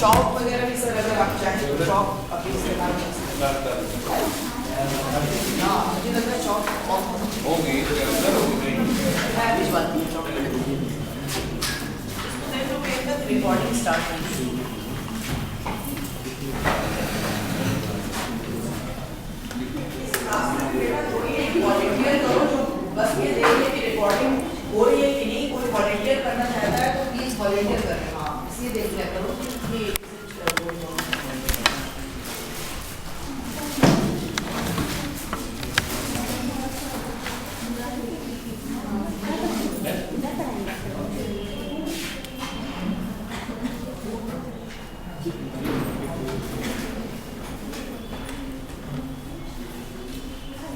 Chalk वगैरह भी sir अगर आप चाहें तो चॉक अभी इस्तेमाल कर सकते हैं। हाँ मुझे लग रहा है चॉक होगी मैं भिजवाती हूँ चॉक। रिकॉर्डिंग स्टार्ट करनी वॉलंटियर करो, बस ये देखिए कि रिकॉर्डिंग हो रही है कि नहीं। कोई वॉलंटियर करना चाहता है तो प्लीज वॉलंटियर करें। हाँ इसलिए देख लिया करो कि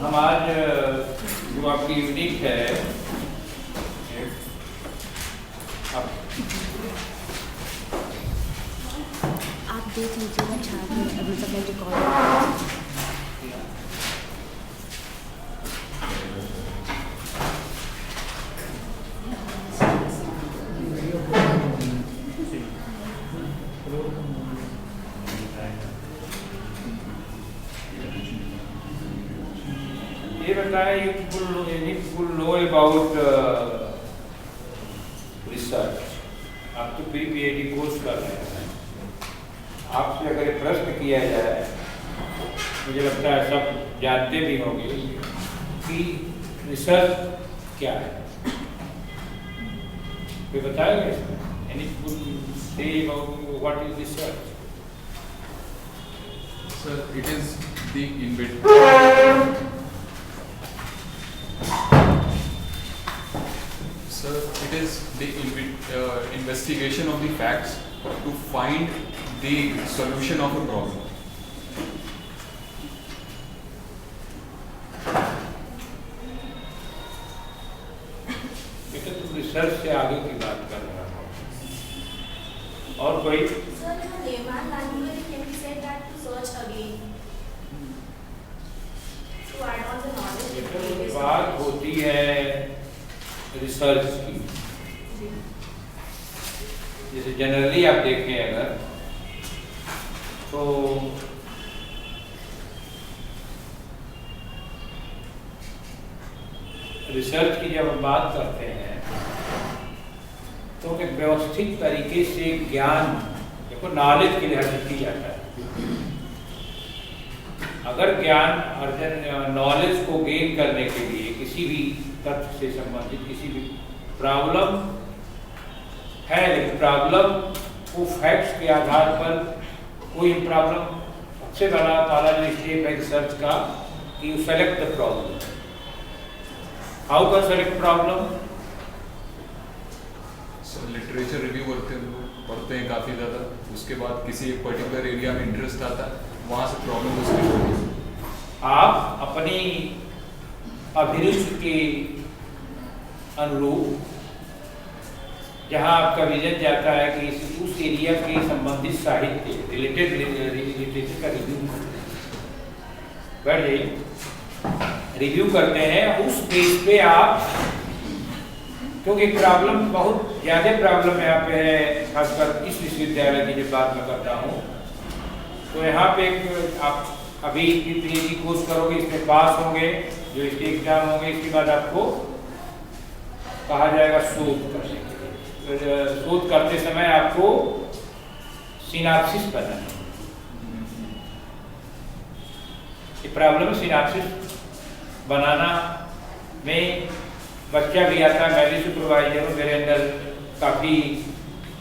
हम आज जो आपकी यूनिक है आप देख लीजिएगा छाप में मतलब मैं रिकॉर्ड ये बताएं you will know about research। आप तो PhD कोर्स कर रहे हैं, आपसे अगर एक प्रश्न किया जाए, मुझे लगता है सब जानते भी होंगे कि रिसर्च क्या है। कोई बताएगा इसमें? Any will say about what is research? Sir, it is the investigation of the facts to find the solution of a problem. बेटा तुम रिसर्च से आगे की बात कर रहा हो। और कोई Sir, in a layman language, it can be said that to search again, to add on the knowledge. बात होती है रिसर्च की, जैसे जनरली आप देखें अगर तो रिसर्च की जब हम बात करते हैं तो एक व्यवस्थित तरीके से ज्ञान देखो नॉलेज के लिए अर्जित की जाता है। अगर ज्ञान अर्जन नॉलेज को गेन करने के लिए किसी भी तथ्य से संबंधित किसी भी प्रॉब्लम है, लेकिन प्रॉब्लम को फैक्ट्स के आधार पर कोई प्रॉब्लम सबसे पहला जो स्टेप है रिसर्च का कि you select the problem. How can select problem? Sir literature review पढ़ते हैं काफ़ी ज़्यादा, उसके बाद किसी एक पर्टिकुलर एरिया में इंटरेस्ट आता है, वहाँ से प्रॉब्लम उसकी होती है। आप अपनी अभिरुचि के अनुरूप जहाँ आपका विजन जाता है कि उस एरिया के संबंधित साहित्य रिलेटेड लिटरेचर का रिव्यू बैठ जाइए, रिव्यू करते हैं उस बेस पे आप, क्योंकि प्रॉब्लम बहुत ज़्यादा प्रॉब्लम यहाँ पे है, खासकर इस विश्वविद्यालय की जब बात मैं करता हूँ तो यहाँ पे आप अभी PhD कोर्स करोगे, इसमें पास होंगे, जो इसके एग्जाम होंगे, इसके बाद आपको कहा जाएगा शोध करने के लिए। शोध करते समय आपको सिनाप्सिस बनाना है। ये प्रॉब्लम सिनाप्सिस बनाना में बच्चा भी आता है, मैं भी सुपरवाइजर हूँ, मेरे अंदर काफ़ी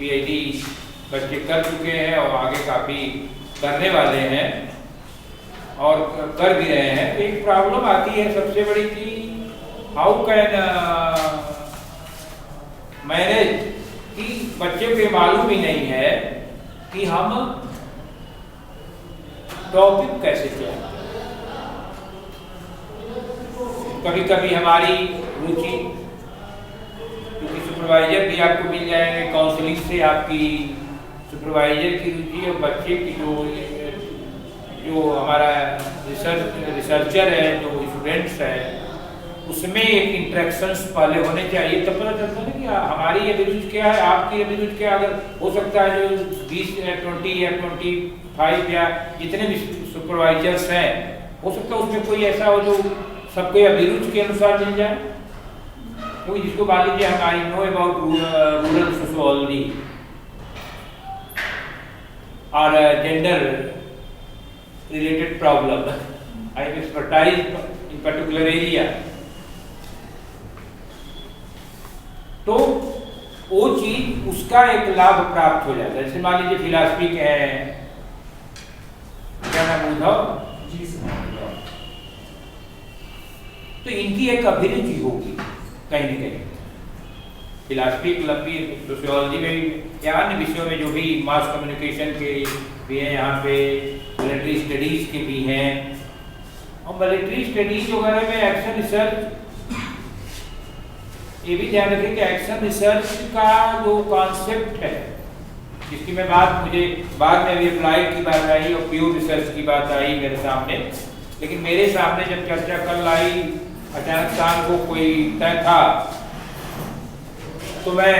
PhD बच्चे कर चुके हैं और आगे काफ़ी करने वाले हैं और कर भी रहे हैं। एक प्रॉब्लम आती है सबसे बड़ी कि हाउ कैन मैनेज, कि बच्चे को मालूम ही नहीं है कि हम टॉपिक कैसे चलाएं। कभी कभी हमारी रुचि, क्योंकि सुपरवाइजर भी आपको मिल जाएंगे, काउंसलिंग से आपकी सुपरवाइजर की रुचि और बच्चे की जो हमारा रिसर्चर है, जो स्टूडेंट्स है, उसमें एक इंटरेक्शंस पहले होने चाहिए, तब पता चलता है ना कि हमारी अभिरुचि क्या है, आपकी अभिरुचि क्या है। अगर हो सकता है जो 20 या 20 या 25 या जितने भी सुपरवाइजर्स हैं, हो सकता है उसमें कोई ऐसा हो जो सबको अभिरुचि के अनुसार मिल जाए। क्योंकि जिसको मान लीजिए हम I know about rural sociology और gender related problem, I am expertise in particular area, तो वो चीज उसका एक लाभ प्राप्त हो जाता है। जैसे मान लीजिए फिलॉसफी के हैं, क्या नाम उद्धव जी, तो इनकी एक अभिरुचि होगी कहीं न कहीं, फिलॉसफी क्लबी सोशियोलॉजी में या अन्य विषयों में जो भी मास कम्युनिकेशन के भी हैं, यहाँ पे मिलिट्री स्टडीज के भी हैं, और मिलिट्री स्टडीज वगैरह में एक्शन रिसर्च, ये भी ध्यान रखें कि एक्शन रिसर्च का जो कॉन्सेप्ट है, जिसकी मैं बात मुझे बाद में अभी अप्लाइड की बात आई और प्योर रिसर्च की बात आई मेरे सामने, लेकिन मेरे सामने जब चर्चा कल आई, अचानक शाम को कोई तय था, तो मैं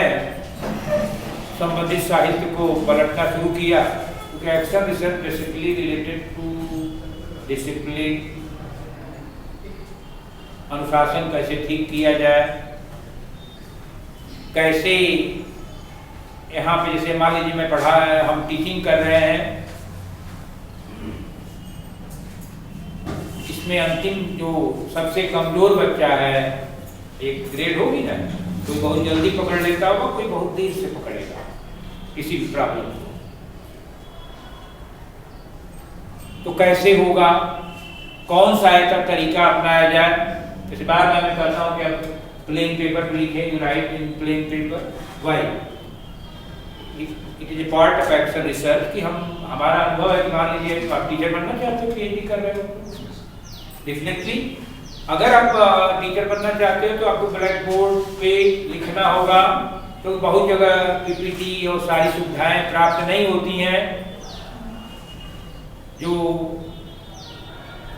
संबंधित साहित्य को पलटना शुरू किया, क्योंकि action research basically related to discipline, अनुशासन कैसे ठीक किया जाए, कैसे यहाँ पे जैसे मान लीजिए मैं हम टीचिंग कर रहे हैं, इसमें अंतिम जो सबसे कमजोर बच्चा है, एक ग्रेड होगी ना, कोई बहुत जल्दी पकड़ लेता होगा, कोई बहुत देर से पकड़ेगा किसी भी प्रॉब्लम को, तो कैसे होगा, कौन सा ऐसा तरीका अपनाया जाए। जैसे बार बार मैं कहता हूँ कि आप प्लेन पेपर पे लिखें, you right in plain paper, why it is a part of action research, कि हम हमारा अनुभव है कि मान लीजिए आप टीचर बनना चाहते हो, पीएचडी कर रहे हो, डेफिनेटली अगर आप टीचर बनना चाहते हो तो आपको ब्लैक बोर्ड पे लिखना होगा, तो बहुत जगह पीपीटी और सारी सुविधाएं प्राप्त नहीं होती हैं। जो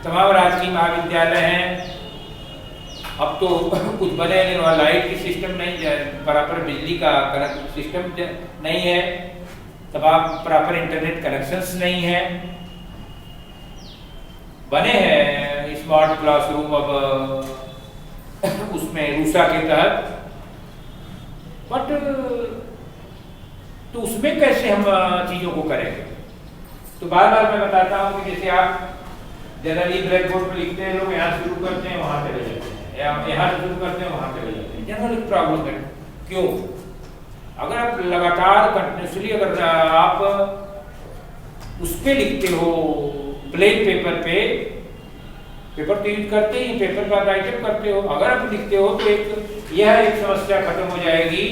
तमाम राजकीय महाविद्यालय हैं, अब तो कुछ बने वहाँ लाइट की सिस्टम नहीं है, प्रॉपर बिजली का कनेक्ट सिस्टम नहीं है, तमाम प्रॉपर इंटरनेट कनेक्शंस नहीं है। बने हैं स्मार्ट क्लासरूम अब उसमें रूसा के तहत, बट तो उसमें कैसे हम चीज़ों को करेंगे। तो बार बार मैं बताता हूँ कि जैसे आप जनरली ब्लैक बोर्ड पर लिखते हैं, लोग यहाँ शुरू करते हैं वहाँ चले जाते हैं, यहाँ से शुरू करते हैं वहाँ चले जाते हैं, जनरल एक प्रॉब्लम है। क्यों? अगर आप लगातार कंटिन्यूसली अगर आप उस पर लिखते हो, प्लेन पेपर पे, पेपर तो यूज करते ही, पेपर पर राइटअप करते हो, अगर आप लिखते हो तो यह एक समस्या खत्म हो जाएगी।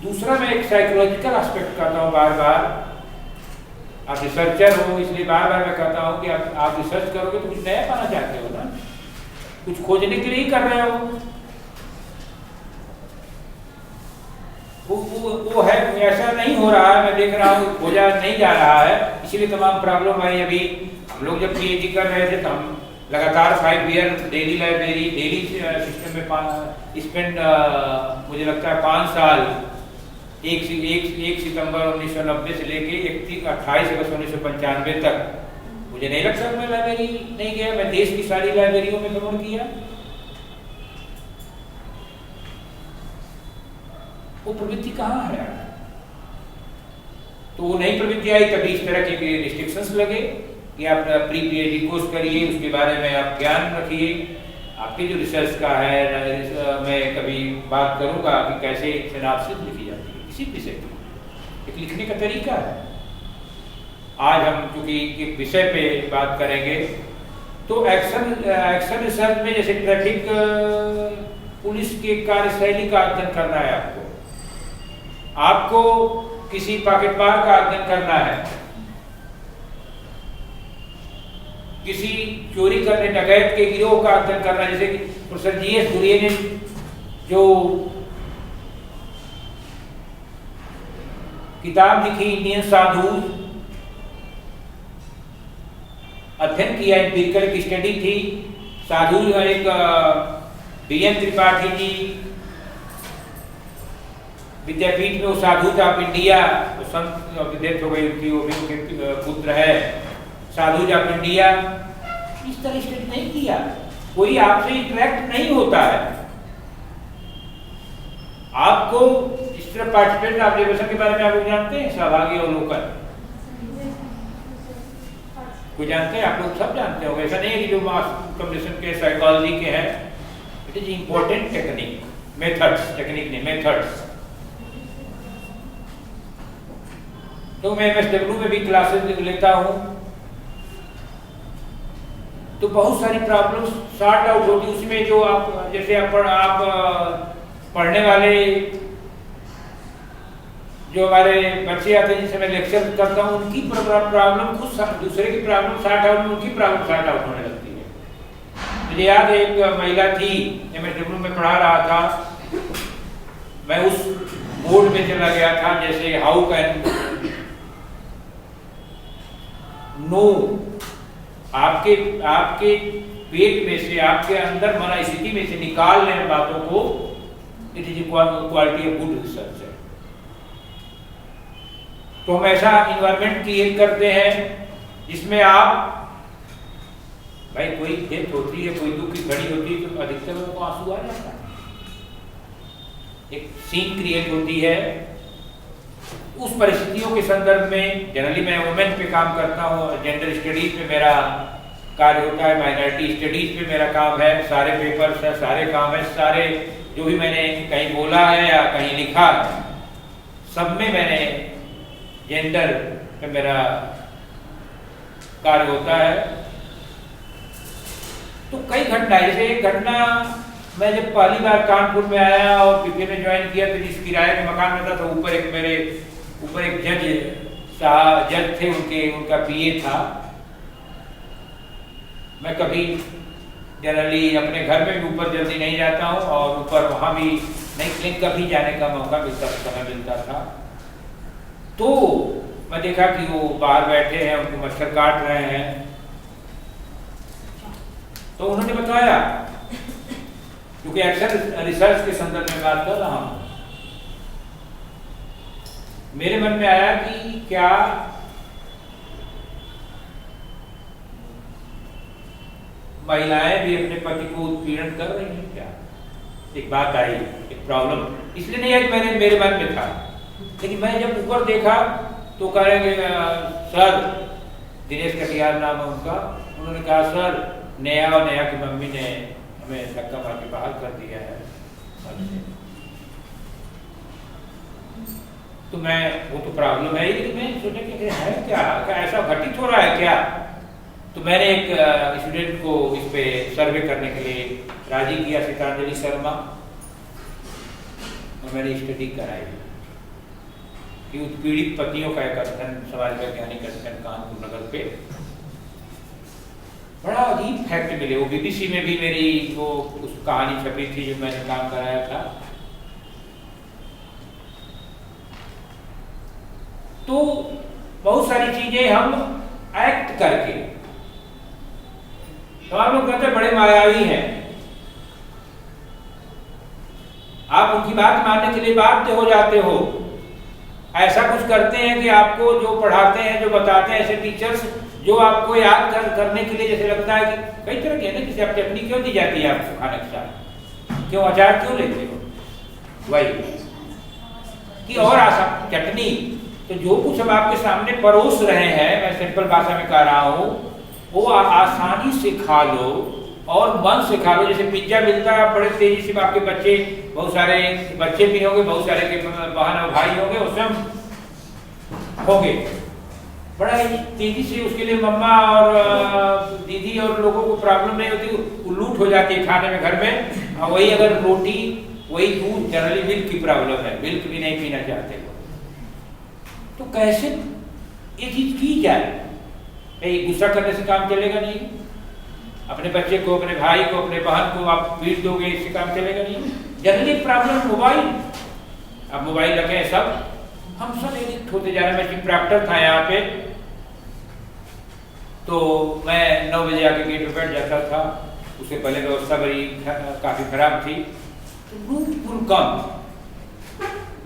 दूसरा मैं एक साइकोलॉजिकल एस्पेक्ट कहता हूँ बार बार, आप रिसर्चर हो इसलिए बार बार मैं कहता हूँ कि आप रिसर्च करोगे तो कुछ नया पाना चाहते हो ना, कुछ खोजने के लिए ही कर रहे हो। वो है, ऐसा नहीं हो रहा है, मैं देख रहा हूँ खोजा नहीं जा रहा है, इसीलिए तमाम प्रॉब्लम आई। अभी हम लोग जब पीएचडी कर रहे थे तो हम लगातार 5 year daily library, daily system में स्पेंड मुझे लगता है 5 साल, 1 सितंबर 1990 से लेके 28 अगस्त 1995 तक मुझे नहीं लगता मैं लाइब्रेरी नहीं गया। मैं देश की सारी लाइब्रेरियों में भ्रमण किया। वो प्रवृत्ति कहाँ है? तो वो नई प्रवृत्ति आई, तभी इस तरह के रिस्ट्रिक्शंस लगे कि आप प्री पीएचडी कोर्स करिए, उसके बारे में आप ज्ञान रखिए। आपकी जो रिसर्च का है, मैं कभी बात करूंगा कि कैसे सिनॉप्सिस लिखी जाती है किसी विषय की, एक लिखने का तरीका है। आज हम चूंकि एक विषय पे बात करेंगे, तो एक्शन रिसर्च में जैसे ट्रैफिक पुलिस के कार्यशैली का अध्ययन करना है, आपको किसी पॉकेटमार का अध्ययन करना है, किसी चोरी करने डकैत के गिरोह का अध्ययन करना है। जैसे कि प्रोफेसर जीएस घुरिये ने जो किताब लिखी इंडियन साधु, अध्ययन किया, एम्पिरिकल की स्टडी थी। साधु जो एक BN त्रिपाठी जी विद्यापीठ में वो साधु ऑफ इंडिया, संत डेथ हो गई उनकी, वो भी उनके पुत्र है, साधु ऑफ इंडिया, इस तरह स्टडी नहीं किया। कोई आपसे इंटरेक्ट नहीं होता है। आपको इस तरह पार्टिसिपेंट ऑब्जर्वेशन के बारे में आप लोग जानते हैं, सहभागी अवलोकन कोई जानते हैं? आप लोग सब जानते होंगे। ऐसा नहीं है कि जो मास कम्युनिकेशन के साइकोलॉजी के हैं, it is important technique, methods, technique नहीं मेथड्स। तो मैं MSW में भी क्लासेस लेता हूँ, तो बहुत सारी प्रॉब्लम्स सॉर्ट आउट होती। उसमें जो आप जैसे आप पढ़ने वाले जो हमारे बच्चे आते हैं जिनसे मैं लेक्चर करता हूँ, उनकी प्रॉब्लम खुद दूसरे की प्रॉब्लम सॉर्ट आउट में उनकी प्रॉब्लम सॉर्ट आउट होने लगती है। मुझे याद है एक महिला थी, MSW में पढ़ा रहा था, मैं उस मोड में चला गया था जैसे हाउ कैन नो, आपके पेट में से, आपके अंदर मना स्थिति में से निकाल लें बातों को, it is quality of good research है। तो हम ऐसा इन्वायरमेंट क्रिएट करते हैं जिसमें आप, भाई कोई डेथ होती है, कोई दुख की घड़ी होती है, तो अधिकतर लोगों को आंसू आ जाता है, एक सीन क्रिएट होती है। उस परिस्थितियों के संदर्भ में जनरली मैं वुमेन पे काम करता हूँ, जेंडर स्टडीज पे मेरा कार्य होता है, माइनॉरिटी स्टडीज पे मेरा काम है, सारे पेपर्स हैं, सारे काम है, सारे जो भी मैंने कहीं बोला है या कहीं लिखा है, सब में मैंने जेंडर पे मेरा कार्य होता है। तो कई घटनाएं, जैसे एक घटना, मैं जब पहली बार कानपुर में आया और पीपी में ज्वाइन किया, तो जिस किराए के मकान में था, तो ऊपर एक जज थे, उनका PA था। मैं कभी जनरली अपने घर में भी ऊपर जल्दी नहीं जाता हूँ, और ऊपर वहाँ भी नहीं, लेकिन कभी जाने का मौका मिलता, समय मिलता था। तो मैं देखा कि वो बाहर बैठे हैं, उनको मच्छर काट रहे हैं। तो उन्होंने बताया, क्योंकि अक्सर रिसर्च के संदर्भ में बात कर रहा हूँ, मेरे मन में आया कि क्या महिलाएं भी अपने पति को उत्पीड़न कर रही हैं क्या? एक बात आई, एक प्रॉब्लम, इसलिए नहीं है कि मेरे मन में था, लेकिन मैं जब ऊपर देखा तो कहेंगे सर, दिनेश कटियार नाम है उनका, उन्होंने कहा सर नेहा और नेहा की मम्मी ने हमें धक्का मार के बाहर कर दिया है। तो मैं, वो तो प्रॉब्लम है, लेकिन मैं सोचा कि है क्या ऐसा घटित हो रहा है क्या? तो मैंने एक स्टूडेंट को इस पे सर्वे करने के लिए राजी किया, सीतांजलि शर्मा, और मैंने स्टडी कराई कि उत्पीड़ित पतियों का एक अध्ययन, समाज वैज्ञानिक अध्ययन कानपुर नगर पे। बड़ा अजीब फैक्ट मिले, वो BBC में भी मेरी वो उस कहानी छपी थी जो मैंने काम कराया था। तो बहुत सारी चीजें हम एक्ट करके, तो आप लोग कहते हैं बड़े मायावी हैं, आप उनकी बात मानने के लिए बाध्य हो जाते हो। ऐसा कुछ करते हैं कि आपको जो पढ़ाते हैं, जो बताते हैं, ऐसे टीचर्स जो आपको याद करने के लिए, जैसे लगता है कि कई तरह के है ना, जैसे आप चटनी क्यों दी जाती है आपको खाने के साथ, क्यों अचार क्यों लेते हो, वही कि और आसान चटनी, तो जो कुछ हम आपके सामने परोस रहे हैं, मैं सिंपल भाषा में कह रहा हूँ, वो आसानी से खा लो और मन से खा लो। जैसे पिज्जा मिलता है, बड़े तेजी से आपके बच्चे, बहुत सारे बच्चे भी होंगे, बहुत सारे के बहन और भाई होंगे, उसमें होंगे, बड़ा ही तेजी से उसके लिए मम्मा और दीदी और लोगों को प्रॉब्लम नहीं होती, वो लूट हो जाती है खाने में घर में। और वही अगर रोटी, वही दूध, जनरली मिल्क की प्रॉब्लम है, मिल्क भी नहीं पीना चाहते हो। तो कैसे ये चीज की जाए? गुस्सा करने से काम चलेगा नहीं, अपने बच्चे को, अपने भाई को, अपने बहन को आप पीट दोगे, इससे काम चलेगा नहीं। जनरली प्रॉब्लम मोबाइल, अब मोबाइल रखे सब, हम सब एडिक्ट होते जा रहे हैं। मैं चिफ प्रॉक्टर था यहाँ पे, तो मैं 9 बजे आके गेट पे बैठ जाता था, उससे पहले व्यवस्था बड़ी काफ़ी खराब थी। Root will come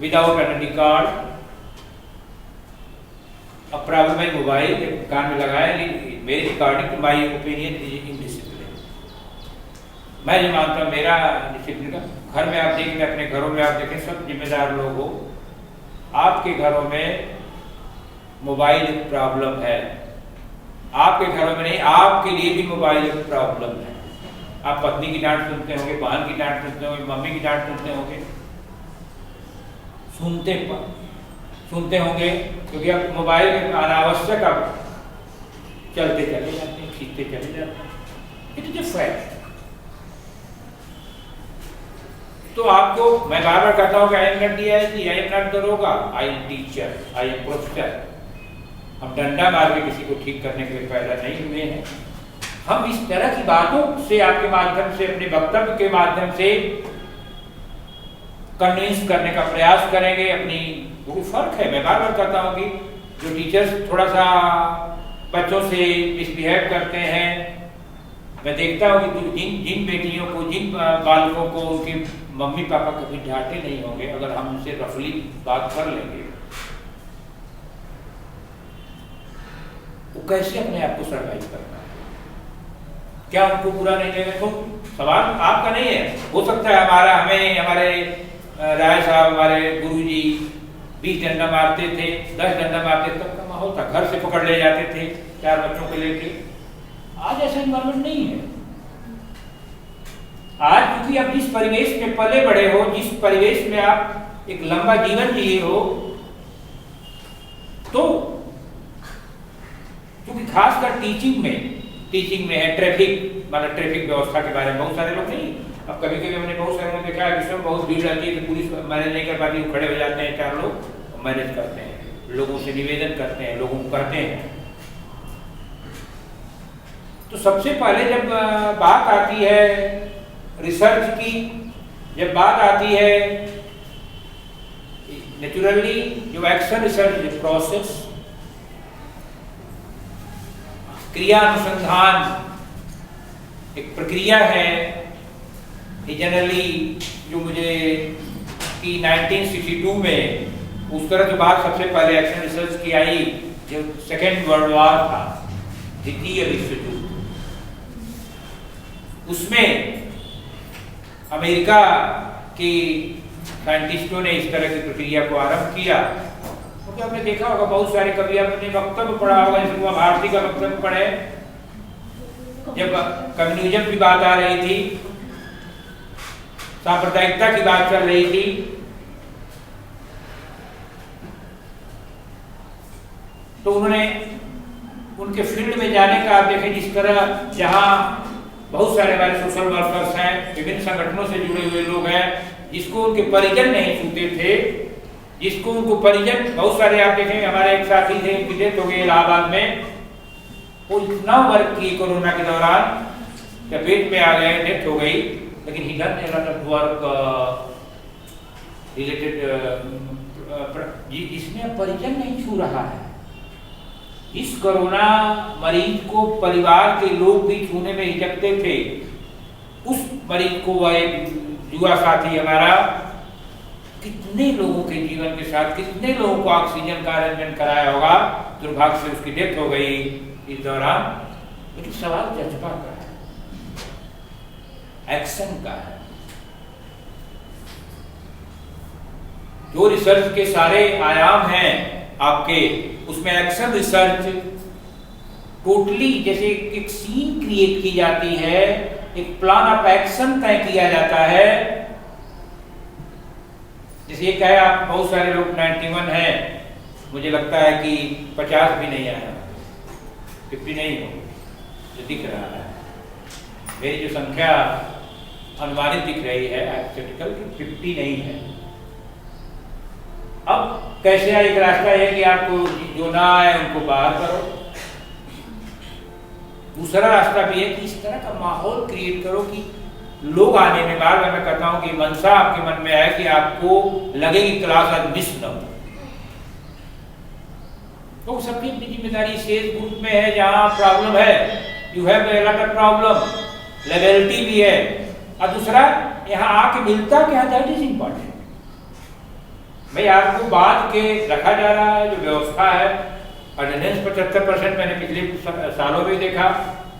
without identity card, a problem है मोबाइल कान में लगाए। मेरे according to my opinion is indiscipline. मैं ये मानता हूँ मेरा डिसिप्लिन का। घर में आप देखें, अपने घरों में आप देखें, सब जिम्मेदार लोग हो, आपके घरों में मोबाइल एक प्रॉब्लम है। आपके घरों में नहीं, आपके लिए भी मोबाइल एक प्रॉब्लम है। आप पत्नी की डांट सुनते होंगे, बहन की डांट सुनते होंगे, मम्मी की डांट सुनते होंगे, सुनते होंगे, क्योंकि आप मोबाइल में अनावश्यक आप चलते चले जाते हैं, खींचते चले जाते हैं। It is a fact. तो आपको मैं बार बार कहता हूँ कि I am not DIG, I am not दरोगा, I am teacher, I am professor. हम डंडा मार के किसी को ठीक करने के लिए पैदा नहीं हुए हैं। हम इस तरह की बातों से आपके माध्यम से, अपने वक्तव्य के माध्यम से कन्विंस करने का प्रयास करेंगे। अपनी वो फर्क है। मैं बार बार कहता हूँ कि जो टीचर्स थोड़ा सा बच्चों से मिसबिहेव करते हैं, मैं देखता हूँ कि जिन बेटियों को, जिन बालकों को उनके मम्मी पापा कभी डांटे नहीं होंगे, अगर हम उनसे रफली बात कर लेंगे, वो कैसे अपने आप को सर्वाइव करना है। क्या उनको बुरा नहीं लगेगा? तो सवाल आपका नहीं है। हो सकता है हमारे राय साहब, हमारे गुरुजी 20 डंडा मारते थे, 10 डंडा मारते, तब का माहौल था, घर से पकड़ ले जाते थे 4 बच्चों को लेके। आज ऐसा इन्वायरमेंट नहीं है। आज क्योंकि आप जिस परिवेश में पले बड़े हो, जिस परिवेश में आप एक लंबा जीवन जिए हो, तो क्योंकि खासकर टीचिंग में है, ट्रैफिक व्यवस्था के बारे में बहुत सारे लोग नहीं। अब कभी कभी हमने बहुत सारे लोग देखा है कि बहुत भीड़ रहती है, तो पुलिस मैनेज नहीं कर पाती, खड़े हो जाते हैं 4 लोग, मैनेज करते हैं, लोगों से निवेदन करते हैं, लोगों को कहते हैं। तो सबसे पहले जब बात आती है रिसर्च की, जब बात आती है नेचुरली जो एक्शन रिसर्च प्रोसेस, क्रिया अनुसंधान एक प्रक्रिया है। जनरली जो मुझे कि 1962 में उस तरह की बात सबसे पहले एक्शन रिसर्च की आई, जो सेकेंड वर्ल्ड वॉर था, द्वितीय विश्व युद्ध, उसमें अमेरिका के साइंटिस्टों ने इस तरह की प्रक्रिया को आरंभ किया। क्योंकि आपने देखा होगा बहुत सारे, कभी आपने वक्तव्य पढ़ा होगा, जैसे वो भारती का वक्तव्य पढ़े, जब कम्युनिज्म की बात आ रही थी, सांप्रदायिकता की बात चल रही थी, तो उन्होंने उनके फील्ड में जाने का आप देखें, जिस तरह जहां बहुत सारे हमारे सोशल वर्कर्स हैं, विभिन्न संगठनों से जुड़े हुए लोग हैं, जिसको उनके परिजन नहीं छूते थे, जिसको उनको परिजन, बहुत सारे आप देखें, हमारे एक साथी थे, उनकी डेथ हो गई इलाहाबाद में, वो इतना वर्क किए कोरोना के दौरान, पेट में आ गए, डेथ हो गई, लेकिन ही done a lot of work related, इसमें परिजन नहीं छू रहा है। इस कोरोना मरीज को परिवार के लोग भी छूने में हिचकते थे। उस मरीज को वह एक युवा साथी हमारा कितने लोगों के जीवन के साथ, कितने लोगों को ऑक्सीजन का अरेंजमेंट कराया होगा। दुर्भाग्य से उसकी डेथ हो गई इस दौरान। लेकिन सवाल जज्बा का है, एक्शन का है। जो रिसर्च के सारे आयाम हैं आपके, उसमें एक्शन रिसर्च टोटली, जैसे एक सीन क्रिएट की जाती है, एक प्लान ऑफ एक्शन तय किया जाता है। जैसे ये कहे आप, बहुत सारे लोग 91 हैं, मुझे लगता है कि 50 भी नहीं आया, 50 नहीं हो जो दिख रहा है। मेरी जो संख्या अनुमानित दिख रही है हाइपोथेटिकल, 50 नहीं है। अब कैसे एक रास्ता है कि आपको जो ना आए उनको बाहर करो। दूसरा रास्ता भी है कि इस तरह का माहौल क्रिएट करो कि लोग आने में, बार बार मैं कहता हूं कि मनसा आपके मन में आए कि आपको लगे कि क्लास आज मिस न हो। तो सबकी अपनी जिम्मेदारी। शेष ग्रुप में है जहां प्रॉब्लम है, you have a lot of problem, लेवलिटी भी है, और दूसरा यहाँ आके मिलता क्या है, दैट इज इम्पॉर्टेंट। भाई आपको बांध के रखा जा रहा है, जो व्यवस्था है अटेंडेंस 75% मैंने पिछले सालों में देखा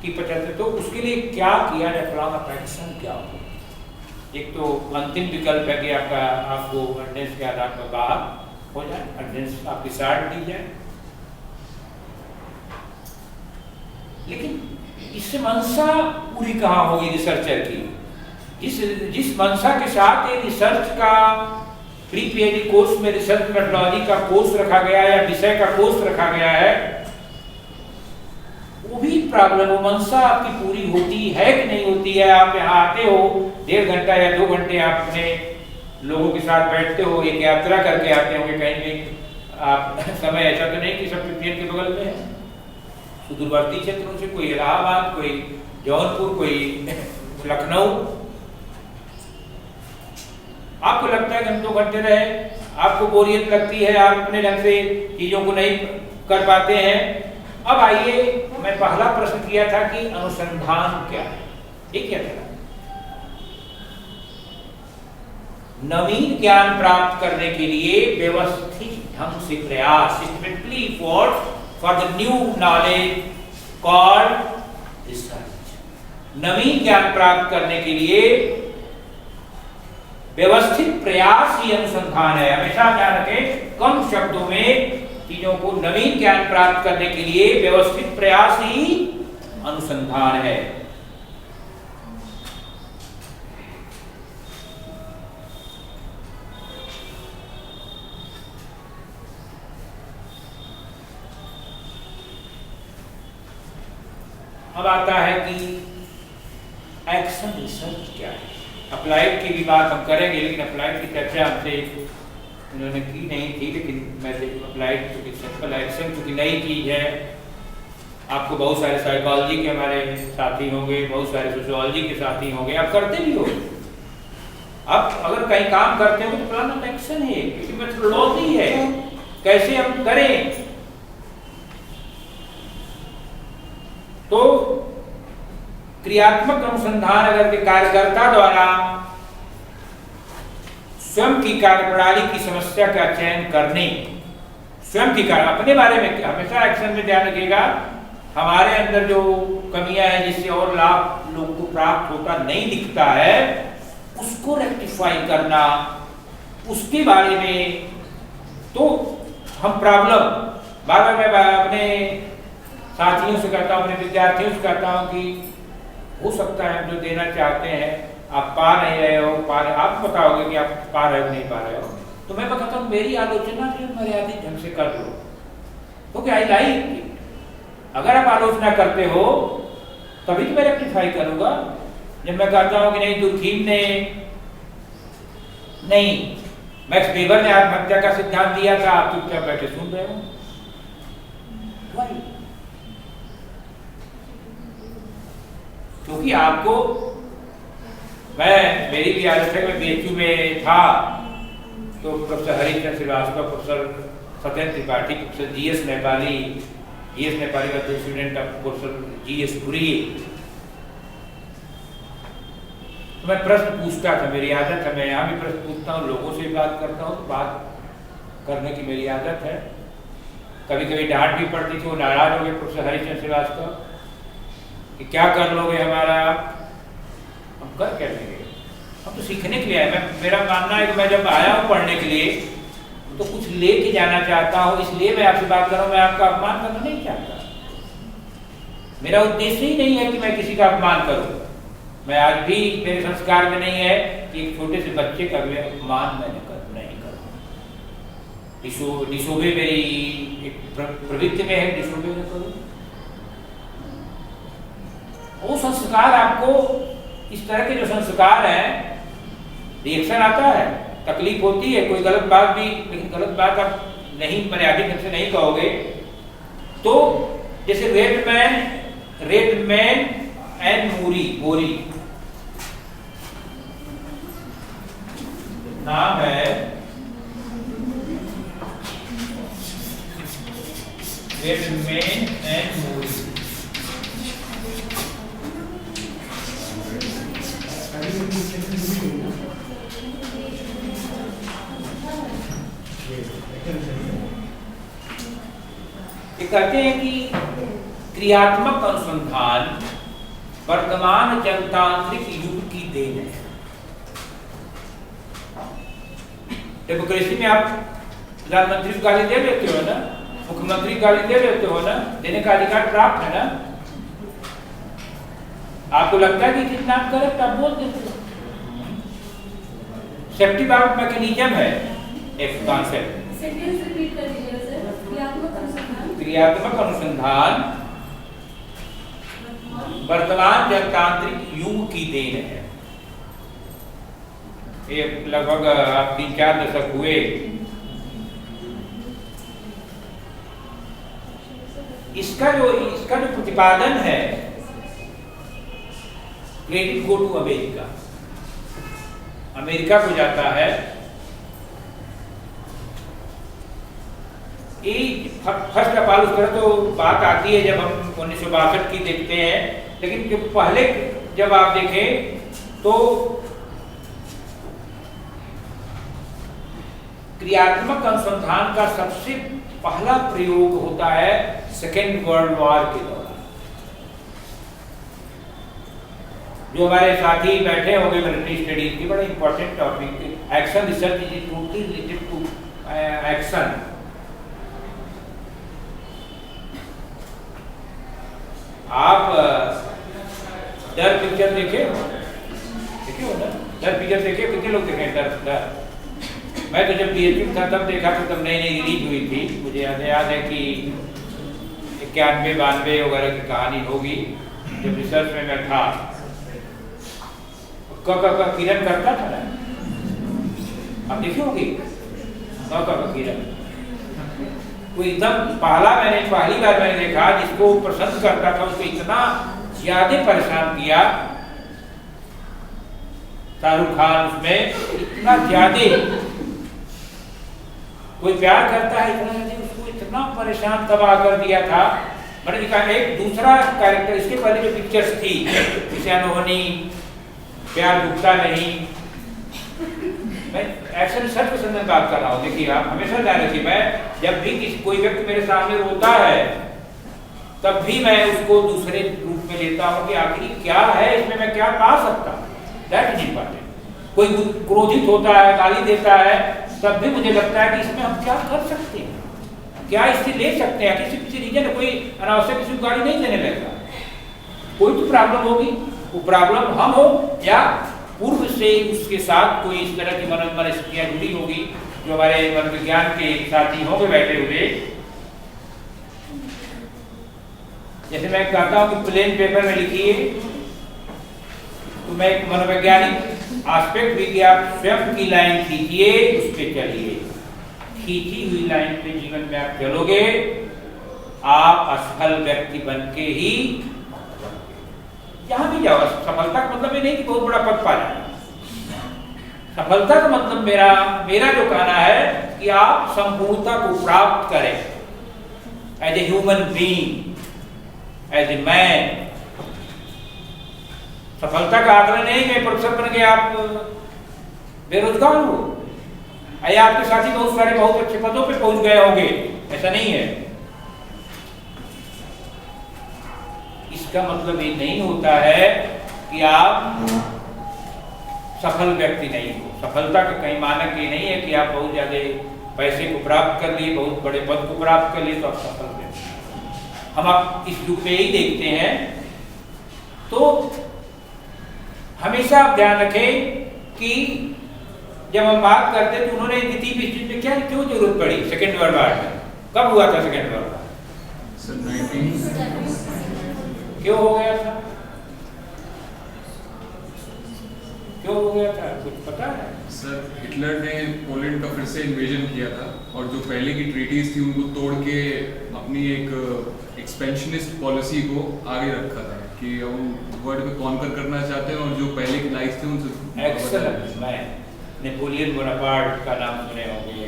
कि 75, तो उसके लिए क्या किया जाए, प्लान ऑफ एक्शन क्या हो। एक तो अंतिम विकल्प है कि आपको अटेंडेंस के आधार पर बाहर हो जाए, अटेंडेंस आपकी साइड दी जाए, लेकिन इससे मंशा पूरी कहाँ होगी रिसर्चर की। जिस मंशा के साथ ये रिसर्च का प्री पीएचडी कोर्स में रिसर्च मेथोडोलॉजी का कोर्स रखा गया है या विषय का कोर्स रखा गया है, वो भी प्रॉब्लम, वो मंशा आपकी पूरी होती है कि नहीं होती है। आप यहाँ आते हो 1.5 घंटा या 2 घंटे आप अपने लोगों के साथ बैठते हो, एक यात्रा करके आते होंगे कहीं कहीं आप समय ऐसा तो नहीं कि सब ट्रेन के बगल में है, सुदूरवर्ती क्षेत्रों से कोई इलाहाबाद, कोई जौनपुर, कोई लखनऊ। आपको लगता है कि हम 2 घंटे रहे, आपको बोरियत लगती है, आप अपने ढंग से चीजों को नहीं कर पाते हैं। अब आइए, मैं पहला प्रश्न किया था कि अनुसंधान क्या है, ये क्या था? नवीन ज्ञान प्राप्त करने के लिए व्यवस्थित ढंग से प्रयास, systematically for the new knowledge called research. नवीन ज्ञान प्राप्त करने के लिए व्यवस्थित प्रयास ही अनुसंधान है। हमेशा ध्यान रखें, कम शब्दों में चीजों को नवीन ज्ञान प्राप्त करने के लिए व्यवस्थित प्रयास ही अनुसंधान है। अब आता है कि एक्शन रिसर्च क्या है। अप्लाइड की भी बात हम करेंगे, लेकिन अप्लाइड की चर्चा हमसे उन्होंने की नहीं थी, लेकिन मैं अप्लाइड क्योंकि सिंपल एक्शन क्योंकि नई चीज है। आपको बहुत सारे साइकोलॉजी के हमारे साथी होंगे, बहुत सारे सोशियोलॉजी के साथी होंगे, आप करते भी हो। आप अगर कहीं काम करते हो तो प्लान ऑफ एक्शन है, क्योंकि मेथोडोलॉजी है, कैसे हम करें। तो क्रियात्मक अनुसंधान अगर के कार्यकर्ता द्वारा स्वयं की कार्यप्रणाली की समस्या का चयन करने, स्वयं की कार्य अपने बारे में हमेशा एक्शन में ध्यान रखिएगा, हमारे अंदर जो कमियां हैं जिससे और लाभ लोगों को प्राप्त होता नहीं दिखता है, उसको रेक्टिफाई करना, उसके बारे में। तो हम प्रॉब्लम बार बार मैं अपने साथियों से कहता हूँ, अपने विद्यार्थियों से कहता हूँ कि हो सकता है हम जो देना चाहते हैं आप पा नहीं रहे हो, आप बताओगे कि आप पा रहे हो नहीं पा रहे हो, तो मैं कहता हूँ मेरी आलोचना भी मर्यादित ढंग से कर लो, क्योंकि आई लाइक अगर आप आलोचना करते हो तभी तो मैं रेक्टिफाई करूंगा। जब मैं कहता हूँ कि नहीं दुर्खीम ने नहीं, मैक्स वेबर ने आत्महत्या का सिद्धांत दिया था, आप चुपचाप बैठे सुन रहे हो, क्योंकि आपको मेरी भी आदत है, मैं बीएचयू में था तो professor Harichandra Srivastava, professor Satyendra Tripathi, professor GS Nepali का student of professor GS Puri, तो मैं प्रश्न पूछता था, मेरी आदत है, मैं यहाँ भी प्रश्न पूछता हूँ, लोगों से बात करता हूँ, तो बात करने की मेरी आदत है। कभी कभी डांट भी पड़ती थी, वो नाराज हो गए प्रोफेसर हरिचंद्र श्रीवास्तव कि क्या कर लोगे हमारा, हम कर क्या लेंगे, हम तो सीखने के लिए आए। मेरा मानना है कि मैं जब आया हूँ पढ़ने के लिए तो कुछ लेके जाना चाहता हूँ, इसलिए मैं आपसे बात कर रहा हूँ। मैं आपका अपमान करना नहीं चाहता, मेरा उद्देश्य ही नहीं है कि मैं किसी का अपमान करूँ। मैं आज भी मेरे संस्कार में नहीं है कि एक छोटे से बच्चे का भी अपमान मैंने नहीं करूँ। डिसोबे मेरी एक प्रवृत्ति में है, डिसोबे न करूँ। वो संस्कार आपको, इस तरह के जो संस्कार हैं, रिएक्शन आता है, तकलीफ होती है, कोई गलत बात भी, लेकिन गलत बात आप नहीं मर्यादित ढंग से नहीं कहोगे। तो जैसे रेडमैन एंड मोरी नाम है, रेडमैन एंड मोरी। ये कहते हैं कि क्रियात्मक अनुसंधान वर्तमान जनतांत्रिक युग की देन है। डेमोक्रेसी में आप प्रधानमंत्री को गाली दे लेते हो ना, मुख्यमंत्री गाली दे लेते हो ना, देने का अधिकार प्राप्त है ना। आपको लगता है कि कितना करेक्ट आप बोल देते हो। सेफ्टी बाउट मैकेनिज्म है एक कॉन्सेप्ट। क्रियात्मक अनुसंधान वर्तमान जनतांत्रिक युग की देन है। ये लगभग 3-4 दशक हुए। इसका जो प्रतिपादन है, credit go to America. America को जाता है। फर्स्ट ऑफ ऑल उस तरह तो बात आती है जब हम 1962 की देखते हैं, लेकिन जो पहले जब आप देखें तो क्रियात्मक अनुसंधान का सबसे पहला प्रयोग होता है सेकेंड वर्ल्ड वॉर के दौरान। जो हमारे साथी बैठे होंगे मिलिट्री स्टडीज की, बड़ा important topic, action research is totally related to action. आप डर पिक्चर देखे हो ना? डर पिक्चर देखे? कितने लोग देखे डर? मैं तो जब पीएचडी था तब देखा तो तब नई रिलीज हुई थी। मुझे याद है कि 91-92 वगैरह की कहानी होगी, जब रिसर्च में मैं था। किरण करता था ना, आप देखे होंगे किरण। वो एकदम पहली बार मैंने देखा जिसको पसंद करता था उसको इतना ज्यादा परेशान किया। शाहरुख खान उसमें इतना ज्यादा, कोई प्यार करता है इतना ज्यादा, उसको इतना परेशान तबाह कर दिया था। मैंने देखा एक दूसरा कैरेक्टर, इसके पहले जो पिक्चर्स थी, जैसे अनहोनी, प्यार दुखता नहीं, मैं एक्शन रिसर्च के संदर्भ में बात कर रहा हूँ। देखिए आप हमेशा ध्यान रखिए, मैं जब भी कोई व्यक्ति मेरे सामने रोता है तब भी मैं उसको दूसरे रूप में लेता हूँ कि आखिर क्या है इसमें, मैं क्या पा सकता हूँ। That is important. कोई क्रोधित होता है, गाली देता है, तब भी मुझे लगता है कि इसमें हम क्या कर सकते हैं, क्या इससे ले सकते हैं। किसी रीजन कोई अनावश्यक किसी को गाली नहीं देने लगेगा, कोई तो प्रॉब्लम होगी। वो प्रॉब्लम हम हो या पूर्व से उसके साथ कोई इस तरह की मनस्थितियां जुड़ी होगी, जो हमारे मनोविज्ञान के साथी होंगे बैठे हुए। जैसे मैं कहता हूँ कि प्लेन पेपर में लिखिए, तो मैं एक मनोवैज्ञानिक एस्पेक्ट भी कि आप स्वयं की लाइन खींचिए, उस पर चलिए। खींची हुई लाइन पे जीवन में आप चलोगे, आप असफल व्यक्ति बन के ही जहां भी जाओ। सफलता का मतलब ये नहीं कि बहुत बड़ा पद पा जाए। सफलता का मतलब मेरा जो कहना है कि आप संपूर्णता को प्राप्त करें as a human being, as a man. सफलता का आकलन नहीं मैं प्रोफेसर बन गया आप बेरोजगार हो, या आपके साथी बहुत सारे बहुत अच्छे पदों पे पहुंच गए होंगे, ऐसा नहीं है। इसका मतलब ये नहीं होता है कि आप सफल व्यक्ति नहीं हो। सफलता का कहीं मानक ये नहीं है कि आप बहुत ज्यादा पैसे को प्राप्त कर लिए, बहुत बड़े पद को प्राप्त कर लिए तो आप सफल व्यक्ति। हम आप इस युग में ही देखते हैं। तो हमेशा आप ध्यान रखें कि जब हम बात करते हैं तो उन्होंने द्वितीय विश्व में क्यों जरूरत पड़ी सेकेंड वर्ल्ड वॉर में? कब हुआ था सेकेंड वर्ल्ड वॉर? क्यों हो गया था? क्यों हो गया था, कुछ पता है? सर, हिटलर ने पोलैंड का फिर से इन्वेजन किया था और जो पहले की ट्रीटीज थी उनको तोड़ के अपनी एक एक्सपेंशनिस्ट पॉलिसी को आगे रखा था कि हम वर्ल्ड में कॉन्कर करना चाहते हैं और जो पहले की लाइफ थी उनसे। एक्सेलेंट। मैं नेपोलियन बोनापार्ट का नाम सुने होंगे,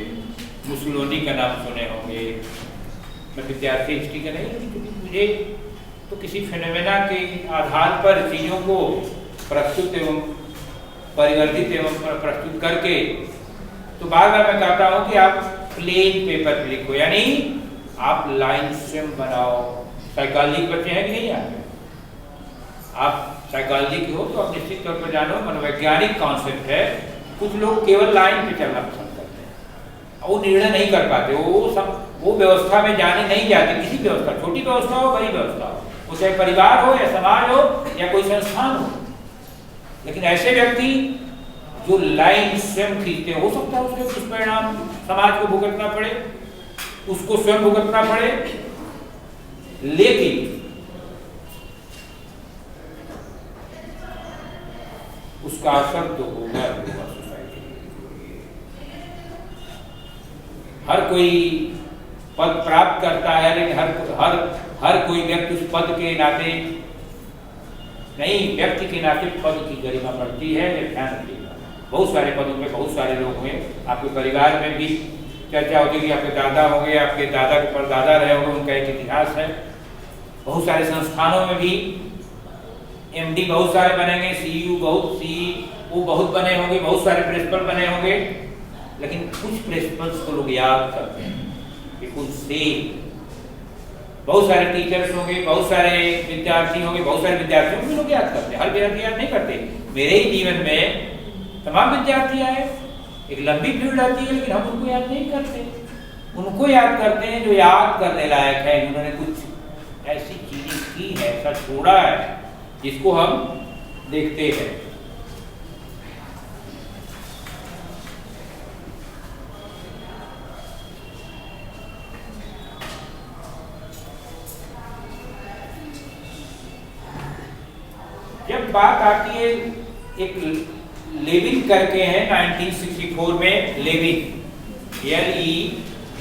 मुसोलिनी का नाम सुने होंगे। मैं विद्यार्थी हिस्ट्री का नहीं, क्योंकि मुझे तो किसी फिनोमेना के आधार पर चीज़ों को प्रस्तुत एवं परिवर्तित एवं प्रस्तुत करके, तो बार बार मैं कहता हूं कि आप प्लेन पेपर पे लिखो, यानी आप लाइन स्वयं बनाओ। साइकोलॉजी के बच्चे हैं कि नहीं? यहाँ पे आप साइकोलॉजी के हो तो आप निश्चित तौर पर जानो, मनोवैज्ञानिक कॉन्सेप्ट है। कुछ लोग केवल लाइन पे चलना पसंद करते हैं, वो निर्णय नहीं कर पाते, वो व्यवस्था में जाने नहीं जाते। किसी व्यवस्था, छोटी व्यवस्था हो बड़ी व्यवस्था हो, वो चाहे परिवार हो या समाज हो या कोई संस्थान हो, लेकिन ऐसे व्यक्ति जो लाइन स्वयं खींचते हैं, हो सकता है उसके दुष्परिणाम समाज को भुगतना पड़े, उसको स्वयं भुगतना पड़े, लेकिन उसका असर तो होगा सोसाइटी। हर कोई पद प्राप्त करता है, लेकिन हर कोई व्यक्ति उस पद के नाते नहीं, व्यक्ति के नाते पद की गरिमा बढ़ती है। ये ध्यान रखिएगा। बहुत सारे पदों पे बहुत सारे लोग हुए, आपके परिवार में भी चर्चा होती है, आपके दादा होंगे, आपके दादा के परदादा रहे होंगे, उनका एक इतिहास है। बहुत सारे संस्थानों में भी एमडी बहुत सारे बनेंगे, सीईओ बहुत बने होंगे, बहुत सारे प्रिंसिपल बने होंगे, लेकिन कुछ प्रिंसिपल्स को लोग याद करते हैं कि कुछ से बहुत सारे टीचर्स होंगे, बहुत सारे विद्यार्थी होंगे, बहुत सारे विद्यार्थियों को भी लोग याद करते हैं। हर विद्यार्थी याद नहीं करते। मेरे ही जीवन में तमाम विद्यार्थी आए, एक लंबी भीड़ आती है, लेकिन हम उनको याद नहीं करते। उनको याद करते हैं जो याद करने लायक है, जिन्होंने कुछ ऐसी चीजें की है, ऐसा छोड़ा है जिसको हम देखते हैं। जब बात आती है, एक लेविन करके है 1964 में, लेविन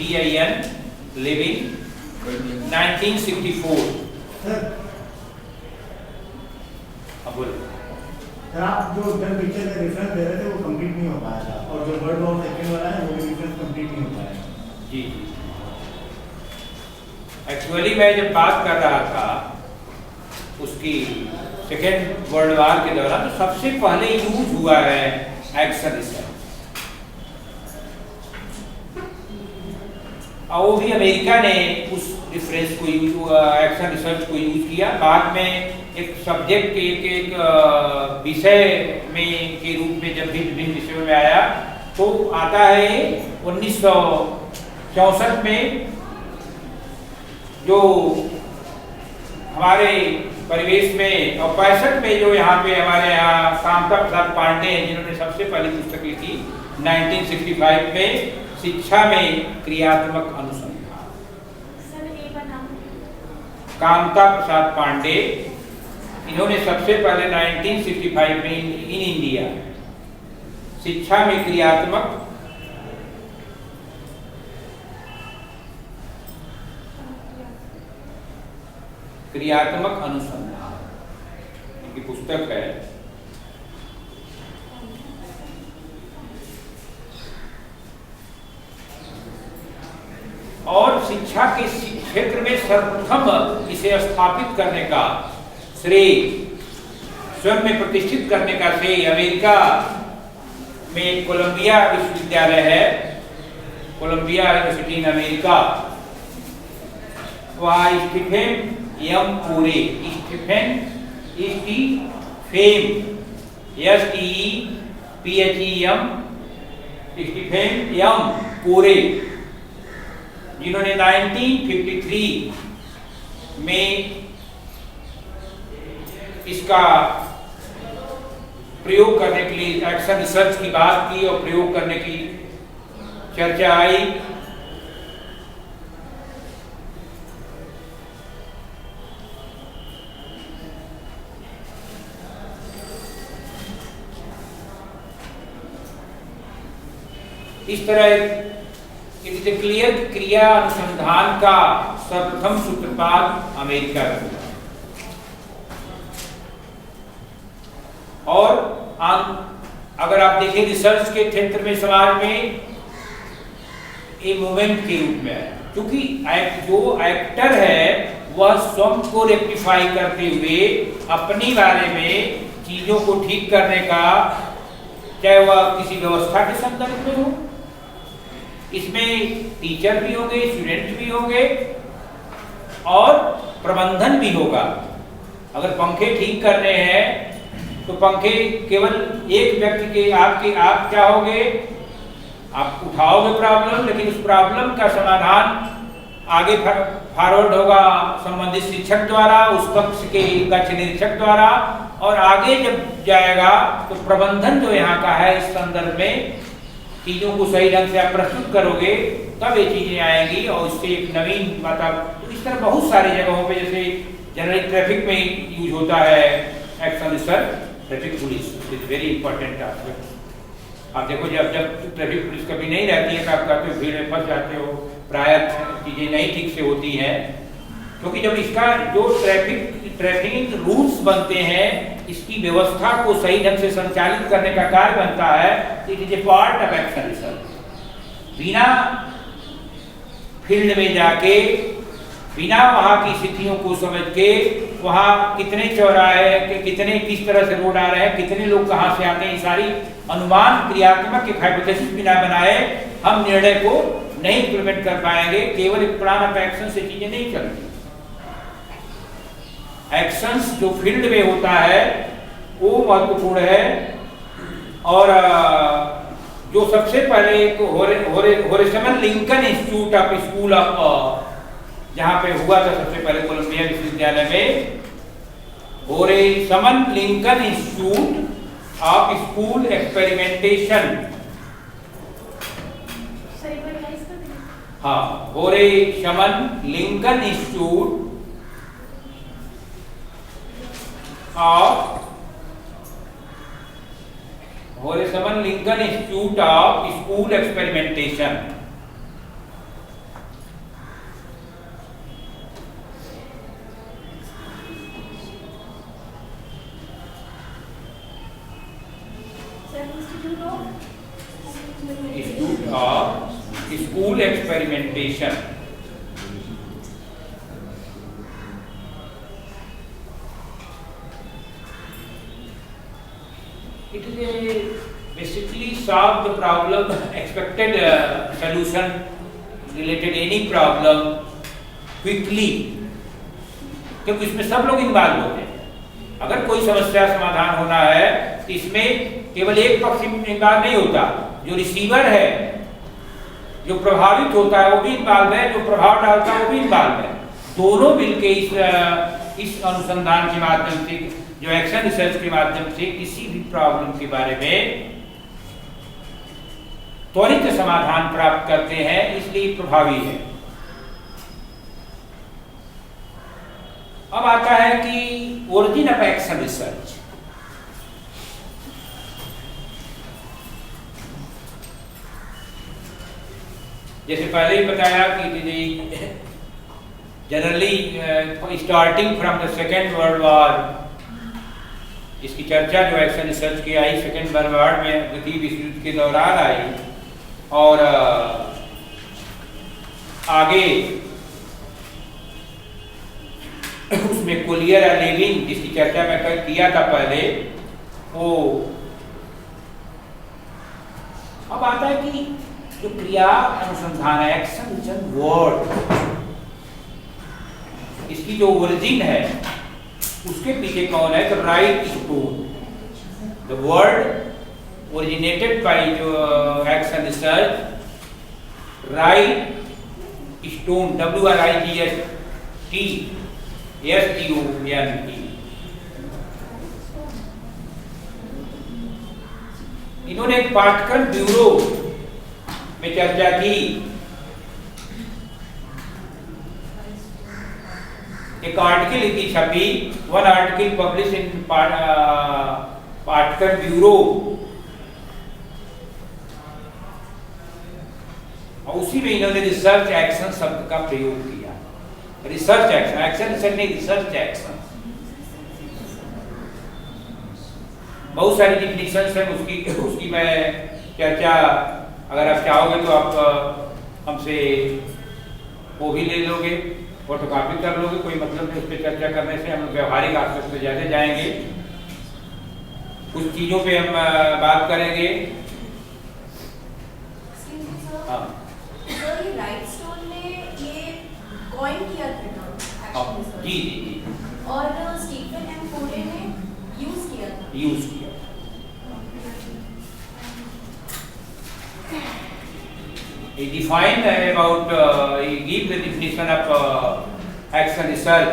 LEVIN, लेविन 1964। अब बोलो सर, आप जो जब पिक्चर का रेफरेंस दे रहे थे वो कंप्लीट नहीं हो पाया था, और जो वर्ड वाउंड सेकंड वाला है वो भी रेफरेंस कंप्लीट नहीं हो पाया। जी, एक्चुअली मैं जब बात कर रहा था उसकी सेकेंड वर्ल्ड वॉर के दौरान, तो सबसे पहले यूज हुआ है एक्शन रिसर्च, और वो भी अमेरिका ने उस रेफरेंस को एक्शन रिसर्च को यूज किया। बाद में एक सब्जेक्ट के एक विषय में के रूप में जब भी विभिन्न विषयों में आया, तो आता है 1964 में, जो हमारे परिवेश में, और 65 में जो यहाँ पे हमारे यहाँ कामता प्रसाद पांडे हैं, जिन्होंने सबसे पहली पुस्तक लिखी 1965 में, शिक्षा में क्रियात्मक अनुसंधान। कामता प्रसाद पांडे, इन्होंने सबसे पहले 1965 में इन इंडिया शिक्षा में क्रियात्मक अनुसंधान इनकी पुस्तक है। और शिक्षा के क्षेत्र में सर्वप्रथम इसे स्थापित करने का श्रेय, स्वयं में प्रतिष्ठित करने का श्रेय अमेरिका में कोलंबिया विश्वविद्यालय है, कोलंबिया यूनिवर्सिटी इन अमेरिका, वहाँ स्टीफेन एम कोरे, स्टीफेन स्टीफेन एम कोरे, जिन्होंने 1953 में इसका प्रयोग करने के लिए एक्शन रिसर्च की बात की और प्रयोग करने की चर्चा आई। इस तरह क्लियर क्रिया अनुसंधान का सर्वप्रथम सूत्रपात अमेरिका में हुआ। और अगर आप देखें रिसर्च के क्षेत्र में, समाज में ये मूवमेंट के रूप में है, क्योंकि जो एक्टर है वह स्वयं को रेक्टिफाई करते हुए अपनी बारे में चीजों को ठीक करने का चाहे वह किसी व्यवस्था के संदर्भ में हो। इसमें टीचर भी होंगे, स्टूडेंट भी होंगे और प्रबंधन भी होगा। अगर पंखे ठीक करने हैं तो पंखे केवल एक व्यक्ति के आप चाहोगे, आप उठाओगे प्रॉब्लम, लेकिन उस प्रॉब्लम का समाधान आगे फॉरवर्ड होगा संबंधित शिक्षक द्वारा, उस कक्ष के कक्ष निरीक्षक द्वारा, और आगे जब जाएगा तो प्रबंधन जो यहाँ का है इस संदर्भ में चीज़ों को सही ढंग से आप प्रस्तुत करोगे तब ये चीज़ें आएंगी और इससे एक नवीन वातावरण। तो इस तरह बहुत सारी जगहों पे जैसे जनरली ट्रैफिक में यूज होता है action research, traffic police is very important aspect. आप देखो जब ट्रैफिक पुलिस कभी नहीं रहती है तो आप कहते हो भीड़ में फंस जाते हो, प्रायः चीज़ें नहीं ठीक से होती हैं, क्योंकि जब इसका जो ट्रैफिक रूल्स बनते हैं, इसकी व्यवस्था को सही ढंग से संचालित करने का कार्य बनता है, it is a part of action research. बिना फील्ड में जाके, बिना वहाँ की स्थितियों को समझ के, वहाँ कितने चौराहे के कितने किस तरह से रोड आ रहे हैं, कितने लोग कहाँ से आते हैं, सारी अनुमान क्रियात्मक एक हाइपोथेसिस बिना बनाए हम निर्णय को नहीं इम्प्लीमेंट कर पाएंगे। केवल एक प्लान ऑफ एक्शन से चीजें नहीं चलती। एक्शंस जो फील्ड में होता है वो महत्वपूर्ण है। और जो सबसे पहले एक Horace Mann Lincoln institute of school of जहाँ पे हुआ था सबसे पहले कोलंबिया विश्वविद्यालय में, Horace Mann Lincoln institute of school experimentation. हाँ, Horace Mann Lincoln institute Horace Mann Lincoln institute of school experimentation. Institute of school experimentation. It is a basically solve the problem, expected solution related any problem quickly, क्योंकि इसमें सब लोग involve होते हैं। अगर कोई समस्या समाधान होना है तो इसमें केवल एक पक्ष इन्वॉल्व नहीं होता, जो रिसीवर है, जो प्रभावित होता है वो भी इन्वॉल्व है, जो प्रभाव डालता है वो भी इन्वॉल्व है। दोनों मिलके इस अनुसंधान के माध्यम से, जो एक्शन रिसर्च के माध्यम से किसी भी प्रॉब्लम के बारे में त्वरित समाधान प्राप्त करते हैं, इसलिए प्रभावी है। अब आता है कि ओरिजिन ऑफ एक्शन रिसर्च। जैसे पहले ही बताया कि generally starting from the second world war, इसकी चर्चा जो एक्शन रिसर्च की आई सेकेंड वर्ल्ड वॉर में, द्वितीय विश्व युद्ध के दौरान आई, और आगे उसमें कोलियर और लेविन जिसकी चर्चा मैं किया था पहले, वो अब आता है कि जो क्रिया अनुसंधान है, एक्शन रिसर्च वर्ड, इसकी जो ओरिजिन है उसके पीछे कौन है? तो Wrightstone. The word originated by जो action research, Wrightstone, WRIGSTSTON। इन्होंने एक पाठ्यक्रम ब्यूरो में चर्चा की, एक आर्टिकल की छपी, वन आर्टिकल पब्लिश इन पाठ्यक्रम ब्यूरो, और उसी में इन्होंने रिसर्च एक्शन शब्द का प्रयोग किया। रिसर्च एक्शन, एक्शन रिसर्च नहीं, रिसर्च एक्शन। बहुत सारी डिफिनेशंस है उसकी मैं चर्चा, अगर आप चाहोगे तो आप हमसे वो भी ले लोगे, फोटोकॉपी कर लोगे, कोई मतलब नहीं उस पर चर्चा करने से। हम व्यवहारिक आस्पेक्ट पे ज़्यादा जाएंगे। कुछ चीजों पे हम बात करेंगे। Excuse me, sir. हाँ Sir, ये राइट स्टोन ने ये कॉइन किया था term, हाँ, actually, sir. जी जी जी और स्टीफन एम कोरे ने यूज किया था। यूज किया। He defined about, he give the definition of action research.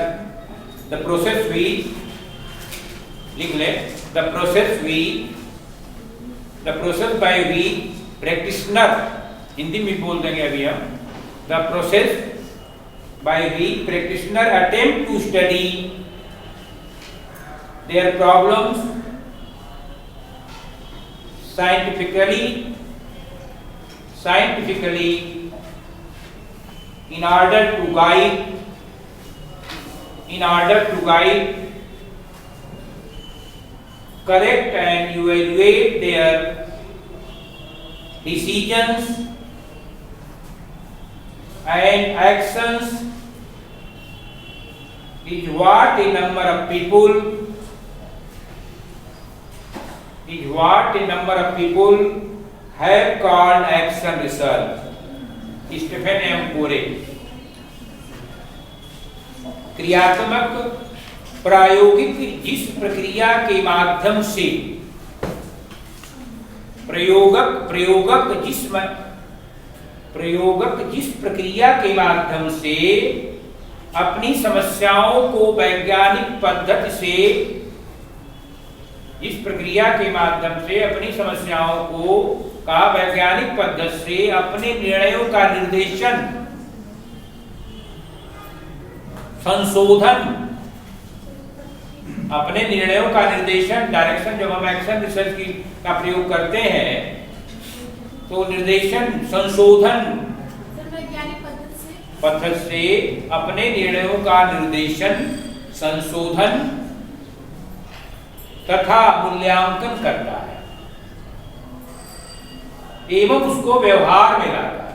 The process we, लिख ले, the process by we practitioner, Hindi में बोल देंगे अभी हम, the process by we practitioner attempt to study their problems scientifically in order to guide correct and evaluate their decisions and actions is what a number of people have called action research. Stephen M Corey. क्रियात्मक प्रायोगिक जिस प्रक्रिया के माध्यम से प्रयोगक जिस प्रक्रिया के माध्यम से अपनी समस्याओं को वैज्ञानिक पद्धति से इस प्रक्रिया के माध्यम से अपनी समस्याओं को का वैज्ञानिक पद्धति से अपने निर्णयों का निर्देशन संशोधन अपने निर्णयों का निर्देशन डायरेक्शन जब हम एक्शन रिसर्च की का प्रयोग करते हैं तो निर्देशन संशोधन वैज्ञानिक पद्धति से अपने निर्णयों का निर्देशन संशोधन तथा मूल्यांकन करता है एवं उसको व्यवहार में लाता है।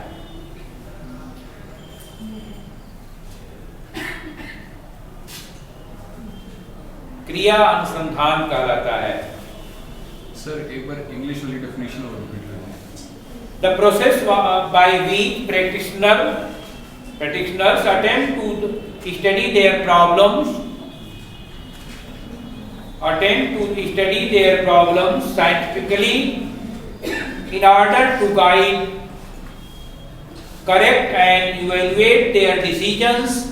क्रिया अनुसंधान कहलाता है। सर एक बार इंग्लिश वाली डेफिनेशन और रिपीट करें। The process by which practitioners attempt to study their problems scientifically in order to guide, correct and evaluate their decisions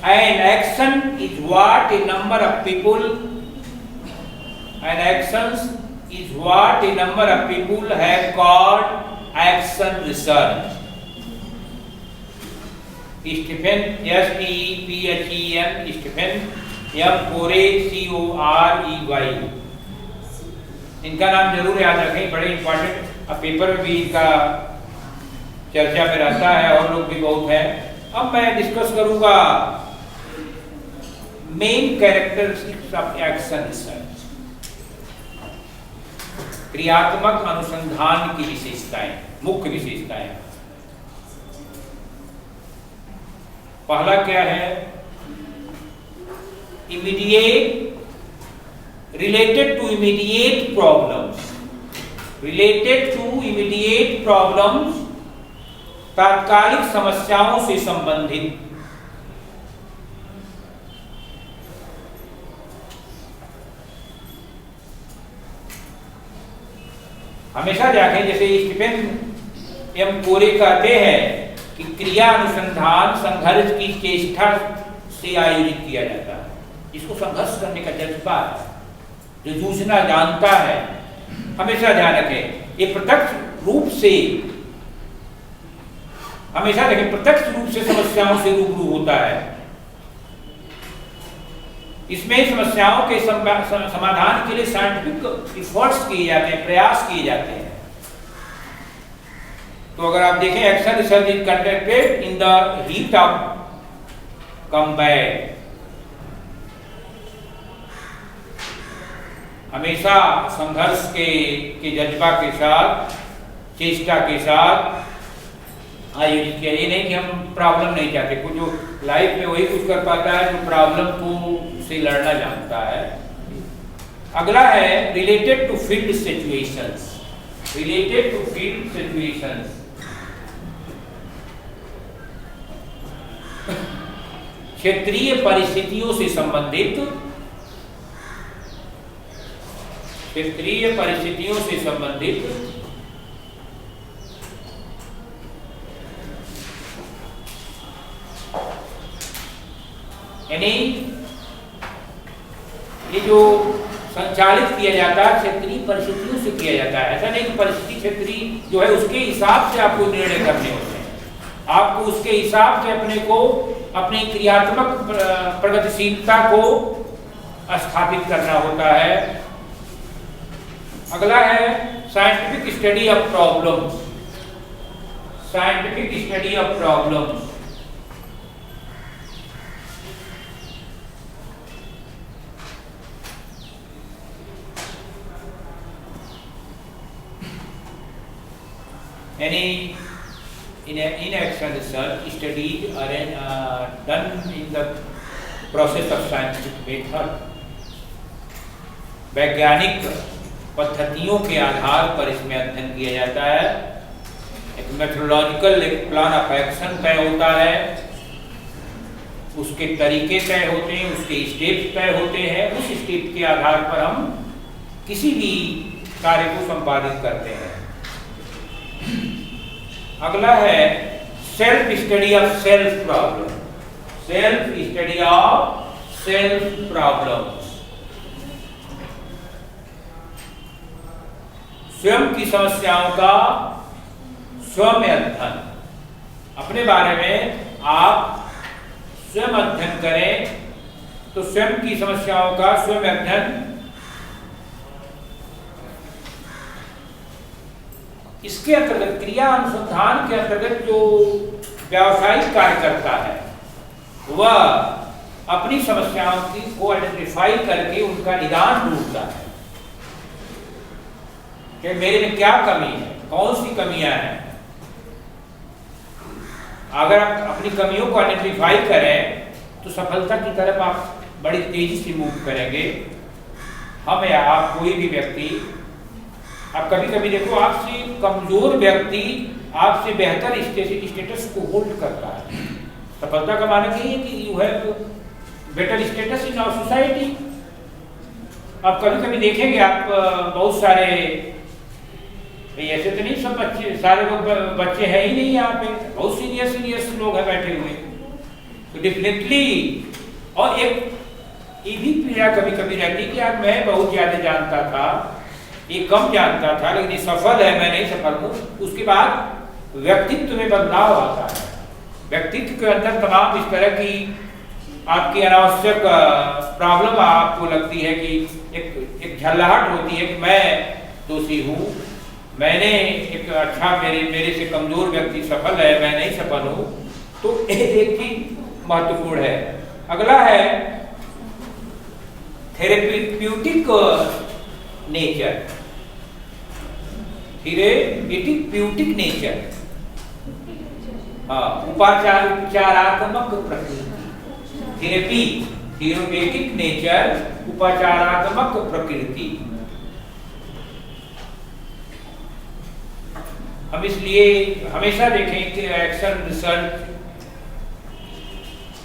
and action is what a number of people have called action research. Stephen STEPHEN Stephen M Corey COREY। इनका नाम जरूर याद रखें, बड़े important. अब paper में भी इनका चर्चा में रहता है और लोग भी बहुत हैं। अब मैं डिस्कस करूंगा main characteristics of action research, क्रियात्मक अनुसंधान की विशेषताएं, मुख्य विशेषताएं। पहला क्या है? related to immediate problems, तात्कालिक समस्याओं से संबंधित। हमेशा देखें जैसे स्टीफन एम कोरे कहते हैं कि क्रिया अनुसंधान संघर्ष की चेष्टा से आयोजित किया जाता है। इसको संघर्ष करने का जज्बा है, जो जूझना जानता है। हमेशा ध्यान रखें, ये प्रत्यक्ष रूप से समस्याओं से रूबरू होता है। इसमें समस्याओं के समाधान के लिए साइंटिफिक एफर्ट्स किए जाते हैं, प्रयास किए जाते हैं। तो अगर आप देखें action research is conducted in the heat of combat, हमेशा संघर्ष के जज्बा के साथ, चेष्टा के साथ आयोजित किया। ये नहीं कि हम प्रॉब्लम नहीं चाहते, कुछ जो लाइफ में वही कुछ कर पाता है जो प्रॉब्लम को से लड़ना जानता है। अगला है related to field situations. Related to field situations, क्षेत्रीय परिस्थितियों से संबंधित, क्षेत्रीय परिस्थितियों से संबंधित यानी ये जो संचालित किया जाता है क्षेत्रीय परिस्थितियों से किया जाता है। ऐसा नहीं कि परिस्थिति क्षेत्रीय जो है उसके हिसाब से आपको निर्णय करने होते हैं, आपको उसके हिसाब से अपने को, अपनी क्रियात्मक प्रगतिशीलता को स्थापित करना होता है। अगला है scientific study of problems. Scientific study of problems, यानी in action research studies are done in the process of scientific method। वैज्ञानिक पद्धतियों के आधार पर इसमें अध्ययन किया जाता है। एक मेथोडोलॉजिकल एक प्लान ऑफ एक्शन तय होता है, उसके तरीके तय होते हैं, उसके स्टेप तय होते हैं। उस स्टेप के आधार पर हम किसी भी कार्य को संपादित करते हैं। अगला है self study of self problem. Self study of self problem, स्वयं की समस्याओं का स्वयं अध्ययन। अपने बारे में आप स्वयं अध्ययन करें तो स्वयं की समस्याओं का स्वयं अध्ययन। इसके अंतर्गत क्रिया अनुसंधान के अंतर्गत जो व्यावसायिक कार्य करता है वह अपनी समस्याओं की को आइडेंटिफाई करके उनका निदान ढूंढता है कि मेरे में क्या कमी है, कौन सी कमियां हैं। अगर आप अपनी कमियों को आइडेंटिफाई करें तो सफलता की तरफ आप बड़ी तेजी से मूव करेंगे। हम या आप कोई भी व्यक्ति, आप कभी कभी देखो आपसे कमजोर व्यक्ति आपसे बेहतर स्टेटस को होल्ड करता है। सफलता का माना यही है कि you have better status in our society. आप कभी कभी देखेंगे आप बहुत सारे, ऐसे तो नहीं सब बच्चे, सारे लोग बच्चे हैं ही नहीं यहाँ पे, बहुत सीनियर लोग हैं बैठे हुए, तो डेफिनेटली। और एक ये भी पीड़ा कभी कभी रहती है कि यार मैं बहुत ज्यादा जानता था, ये कम जानता था, लेकिन ये सफल है, मैं नहीं सफल हूँ। उसके बाद व्यक्तित्व में बदलाव आता है। व्यक्तित्व के अंदर तमाम इस तरह की आपकी अनावश्यक प्रॉब्लम आपको लगती है कि एक झल्लाहट होती है कि मैं दोषी हूँ, मैंने एक अच्छा मेरे से कमजोर व्यक्ति सफल है, मैं नहीं सफल हूँ। तो एक चीज महत्वपूर्ण है। अगला है थेरेप्यूटिक नेचर। थेरेप्यूटिक नेचर, हाँ, उपचारात्मक प्रकृति। थेरेप्यूटिक नेचर, उपचारात्मक प्रकृति। हम इसलिए हमेशा देखें कि एक्शन रिसर्च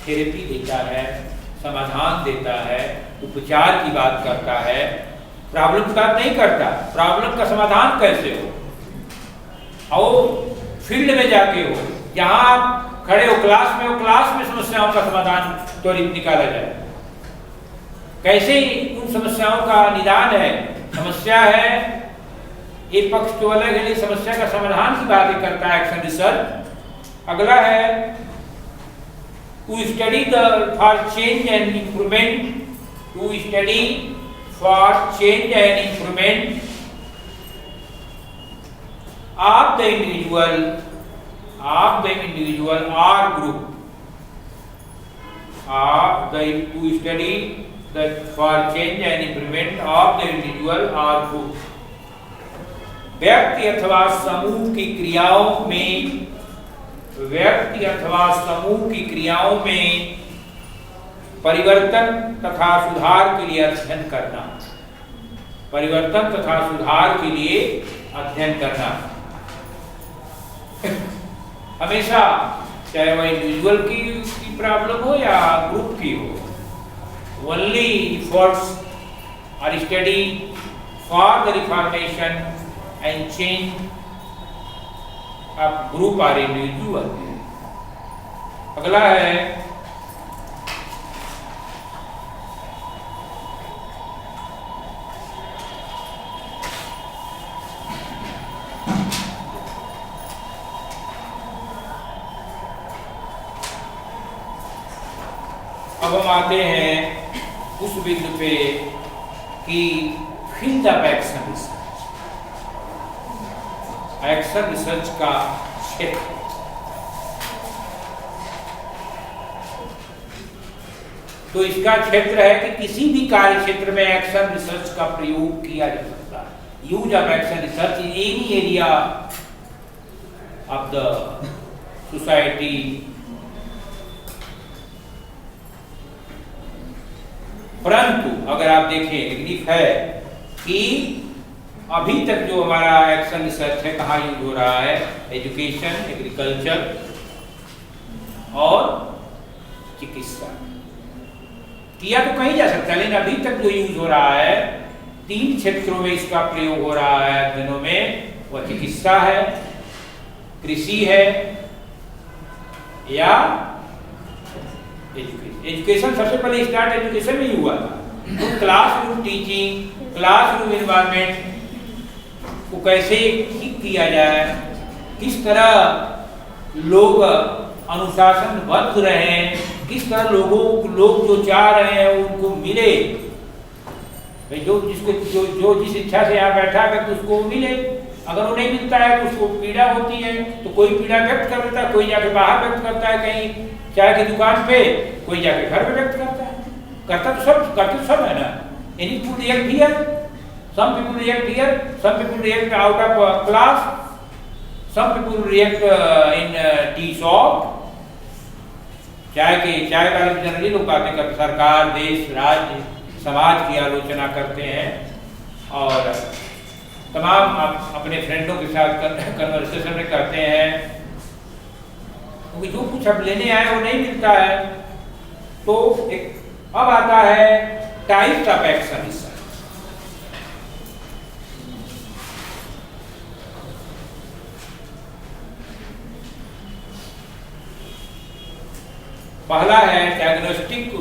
थेरेपी देता है, समाधान देता है, उपचार की बात करता है, प्रॉब्लम की बात नहीं करता। प्रॉब्लम का समाधान कैसे हो, और फील्ड में जाके हो, जहां आप खड़े हो क्लास में, क्लास में समस्याओं का समाधान त्वरित निकाला जाए। कैसे उन समस्याओं का निदान है, समस्या है, एक पक्ष तो अलग है, समस्या का समाधान की बात करता है एक्शन रिसर्च। अगला है to study for change and improvement. To study for change and improvement of the individual or group। To study for change and improvement of the individual or group। व्यक्ति अथवा समूह की क्रियाओं में व्यक्ति अथवा समूह की क्रियाओं में परिवर्तन तथा सुधार के लिए अध्ययन करना, परिवर्तन तथा सुधार के लिए अध्ययन करना। हमेशा चाहे वह इंडिविजुअल की प्रॉब्लम हो या ग्रुप की हो, only efforts are study for the reformation and change of group or individual. अगला है अब हम आते हैं उस बिंदु पे कि field of action research, action research का क्षेत्र। तो इसका क्षेत्र है कि किसी भी कार्य क्षेत्र में एक्शन रिसर्च का प्रयोग किया जा सकता है। Use of action research in any area of the society. परंतु अगर आप देखें, तकलीफ है कि अभी तक जो हमारा एक्शन रिसर्च है कहाँ यूज हो रहा है, एजुकेशन, एग्रीकल्चर और चिकित्सा। किया तो कहीं जा सकता है, लेकिन अभी तक जो यूज हो रहा है 3 क्षेत्रों में इसका प्रयोग हो रहा है अध्ययनों में, वह चिकित्सा है, कृषि है या एजुकेशन। एजुकेशन सबसे पहले स्टार्ट एजुकेशन में ही हुआ था। तो क्लासरूम टीचिंग, क्लासरूम एनवायरनमेंट को कैसे ठीक किया जाए, किस तरह लोग अनुशासनबद्ध रहे, किस तरह लोग जो चाह रहे हैं उनको मिले, जो जिस इच्छा से यहाँ बैठा है तो उसको मिले। अगर वो नहीं मिलता है तो उसको पीड़ा होती है, तो कोई पीड़ा व्यक्त कर देता है, कोई जाके बाहर व्यक्त करता है कहीं चाय की दुकान पे, कोई जाके घर पे व्यक्त करता है। करते तो सब है ना। Any people react here, some people react here, some people react out of class, some people react in tea shop. चाय वाले जनरली लोग बातें करते, सरकार, देश, राज्य, समाज की आलोचना करते हैं और तमाम अपने फ्रेंडों के साथ कन्वर्सेशन में करते हैं, क्योंकि जो कुछ अब लेने आए वो नहीं मिलता है। तो अब आता है टाइप्स ऑफ एक्शन रिसर्च। पहला है diagnostic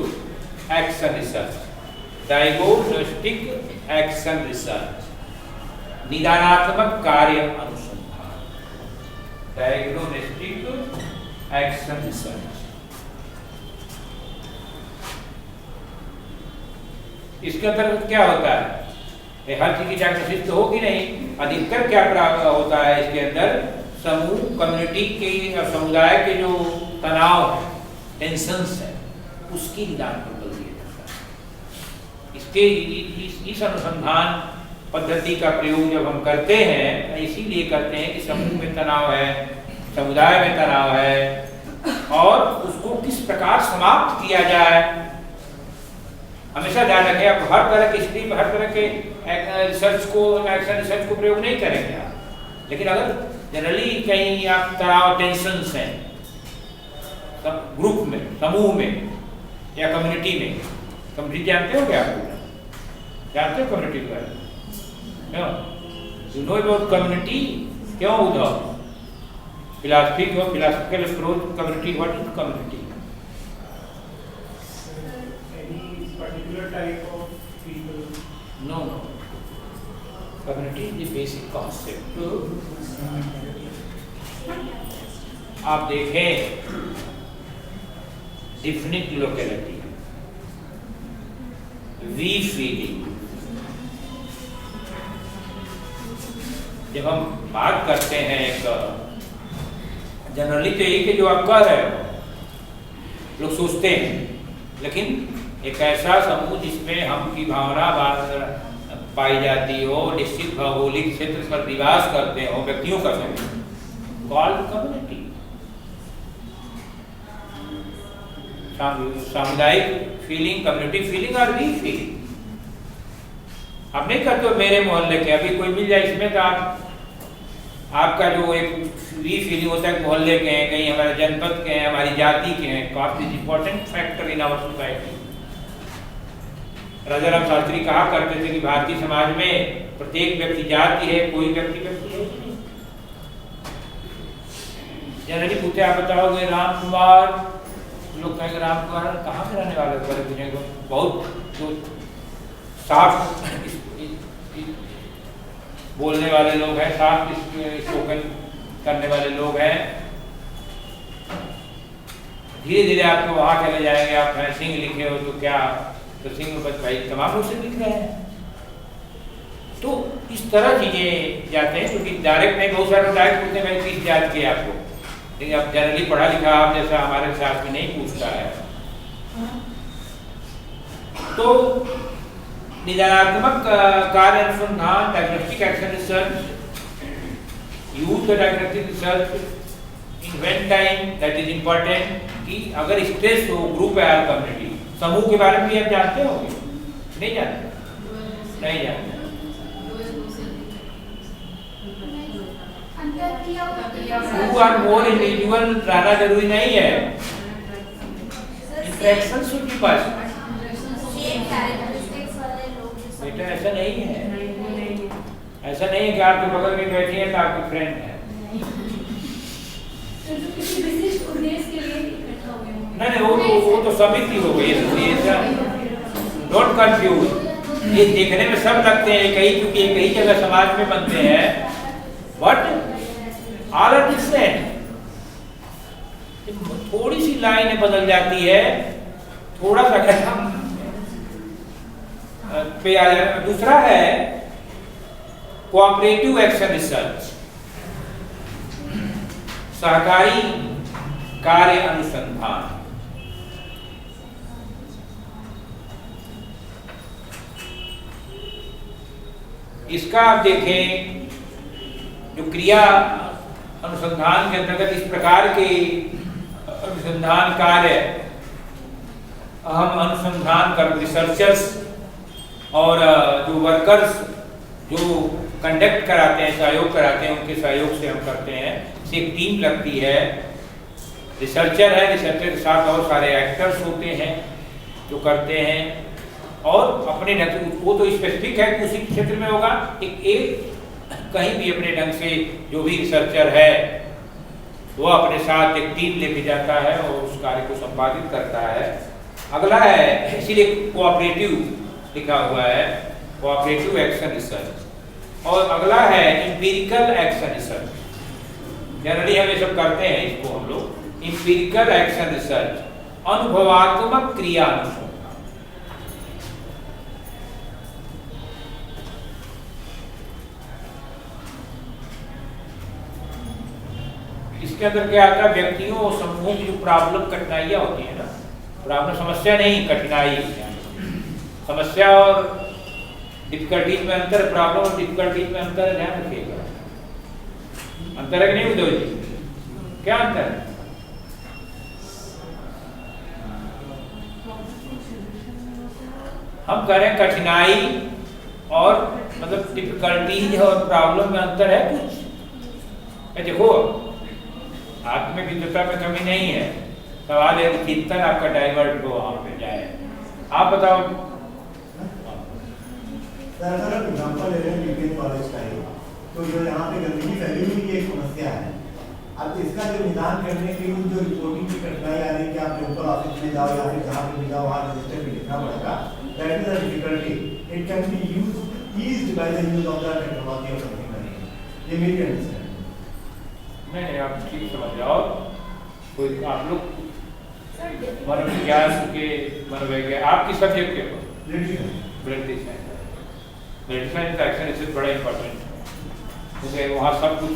action research, diagnostic action research, निदानात्मक कार्य अनुसंधान, डायग्नोस्टिक एक्शन रिसर्च। इसके अंतर्गत क्या होता है, हर चीज की डायग्नोसिस तो होगी नहीं, अधिकतर क्या प्राप्त होता है इसके अंदर, समूह, कम्युनिटी के और समुदाय के जो तनाव है, टेंशंस है, उसकी निदान पर बल दिया जाता है। इसके इस अनुसंधान पद्धति का प्रयोग जब हम करते हैं, इसीलिए करते हैं कि समूह में तनाव है, समुदाय में तनाव है और उसको किस प्रकार समाप्त किया जाए। हमेशा ध्यान रखें, आप हर तरह की स्थिति में हर तरह के रिसर्च को, एक्शन रिसर्च को प्रयोग नहीं करेंगे आप, लेकिन अगर जनरली कहीं आप तनाव, टेंशंस हैं ग्रुप में, समूह में या कम्युनिटी में, कम्युनिटी जानते हो क्या आप? जानते हो कम्युनिटी के बारे में? You know about community? क्यों उधर फिलॉसफी को, philosophical approach community, what is community? particular type of people? No. Community is the basic concept. आप देखें definite locality, we feeling। जब हम बात करते हैं एक जनरली तो यही कि जो आप कह रहे हो लोग सोचते हैं, लेकिन एक ऐसा समूह जिसमें हम की भावना पाई जाती हो, निश्चित भौगोलिक क्षेत्र पर निवास करते हो व्यक्तियों का समूह, कॉल्ड कम्युनिटी। सामुदायिक फीलिंग, कम्युनिटी फीलिंग और वी फीलिंग। आप नहीं करते हो मेरे मोहल्ले के, अभी कोई मिल जाए इसमें तो आपका जो एक वी फीलिंग होता है मोहल्ले के हैं, कहीं हमारे जनपद के हैं, हमारी जाति के हैं। Caste is important factor in our society. Rajaram Shastri कहा करते थे कि भारतीय समाज में प्रत्येक व्यक्ति जाति है, कोई व्यक्ति है ही नहीं। जनरली पूछे आप बताओगे राम कुमार, लोग कहेंगे राम कुमार कहाँ से रहने वाले, बड़े पूछेंगे बहुत जो साफ बोलने वाले लोग हैं, साफ स्पोकन करने वाले लोग हैं। धीरे धीरे आपको वहां चले जाएंगे, आप सिंह लिखे हो तो क्या, तो सिंह बस भाई तमाम लोग से लिख रहे हैं। तो इस तरह चीजें जाते हैं, क्योंकि डायरेक्ट नहीं, बहुत सारे डायरेक्ट पूछते हैं किस जात के आपको, लेकिन अब जनरली पढ़ा लिखा आप जैसा हमारे साथ में नहीं पूछता है। तो निदानात्मक कार्य अनुसंधान, diagnostic action research, use the diagnostic research in when time, that is important. कि अगर स्ट्रेस हो, ग्रुप है और कम्युनिटी, समूह के बारे में भी आप जानते होंगे, नहीं जानते? नहीं जानते। टू और मोर इंडिविजुअल रहना जरूरी नहीं है, इंटरेक्शन शुड बी पॉसिबल। बेटा ऐसा नहीं है, ऐसा नहीं है कि आपके बगल में बैठी है तो आपकी फ्रेंड है। नहीं, वो तो समिति हो गई। डोंट कंफ्यूज, ये देखने में सब लगते हैं कई, क्योंकि कई जगह समाज में बनते हैं, बट ऑल आर डिफरेंट। थोड़ी सी लाइनें बदल जाती है, थोड़ा सा हम पे आ जाए। दूसरा है कोऑपरेटिव एक्शन रिसर्च, सहकारी कार्य अनुसंधान। इसका आप देखें, जो क्रिया अनुसंधान के अंतर्गत इस प्रकार के अनुसंधान कार्य हम अनुसंधान कर रिसर्चर्स और जो वर्कर्स जो कंडक्ट कराते हैं, सहयोग कराते हैं, उनके सहयोग से हम करते हैं। एक टीम लगती है, रिसर्चर है, रिसर्चर के साथ और सारे एक्टर्स होते हैं जो करते हैं, और अपने वो तो स्पेसिफिक है कि उसी क्षेत्र में होगा। एक कहीं भी अपने ढंग से जो भी रिसर्चर है वो अपने साथ एक टीम लेके जाता है और उस कार्य को संपादित करता है। अगला है, इसीलिए कोऑपरेटिव लिखा हुआ है, कोऑपरेटिव एक्शन रिसर्च। और अगला है एम्पिरिकल एक्शन रिसर्च। जनरली हम ये सब करते हैं, इसको हम लोग एम्पिरिकल एक्शन रिसर्च, अनुभवात्मक क्रिया अनुसंधान। इसके अंदर क्या आता है, व्यक्तियों और समूहों की जो प्रॉब्लम कठिनाइयां होती है ना, प्रॉब्लम समस्या नहीं, कठिनाई। समस्या और डिफिकल्टीज में अंतर, प्रॉब्लम और डिफिकल्टीज में अंतर है, ध्यान रखिएगा। अंतर है कि नहीं उद्धव जी? क्या अंतर है? हम कह रहे हैं कठिनाई और मतलब डिफिकल्टीज और प्रॉब्लम में अंतर है कुछ। देखो, आप में विद्वता में कमी नहीं है, सवाल है चिंतन आपका डाइवर्ट हो वहां पे जाए। आप बताओ सर, अगर एग्जांपल ले रहे हैं बीपीएन कॉलेज का ही, तो जो यहाँ पे गंदगी फैली हुई की एक समस्या है। अब इसका जो निदान करने के लिए जो रिपोर्टिंग की कठिनाई आ रही है कि आप लोकल ऑफिस में जाओ या फिर जहाँ पे भी जाओ वहाँ रजिस्टर भी लिखना पड़ेगा, that is a difficulty. It can be eased by the use of the technology और समथिंग लाइक दैट। ये मेरी अंडरस्टैंडिंग। नहीं, आप ठीक समझ जाओ। कोई आप लोग मनोविज्ञान के मनोवैज्ञानिक, आपकी सब्जेक्ट के ब्लड मेडिसिन का एक्शन रिसर्च बड़ा इंपॉर्टेंट है, क्योंकि वहाँ सब कुछ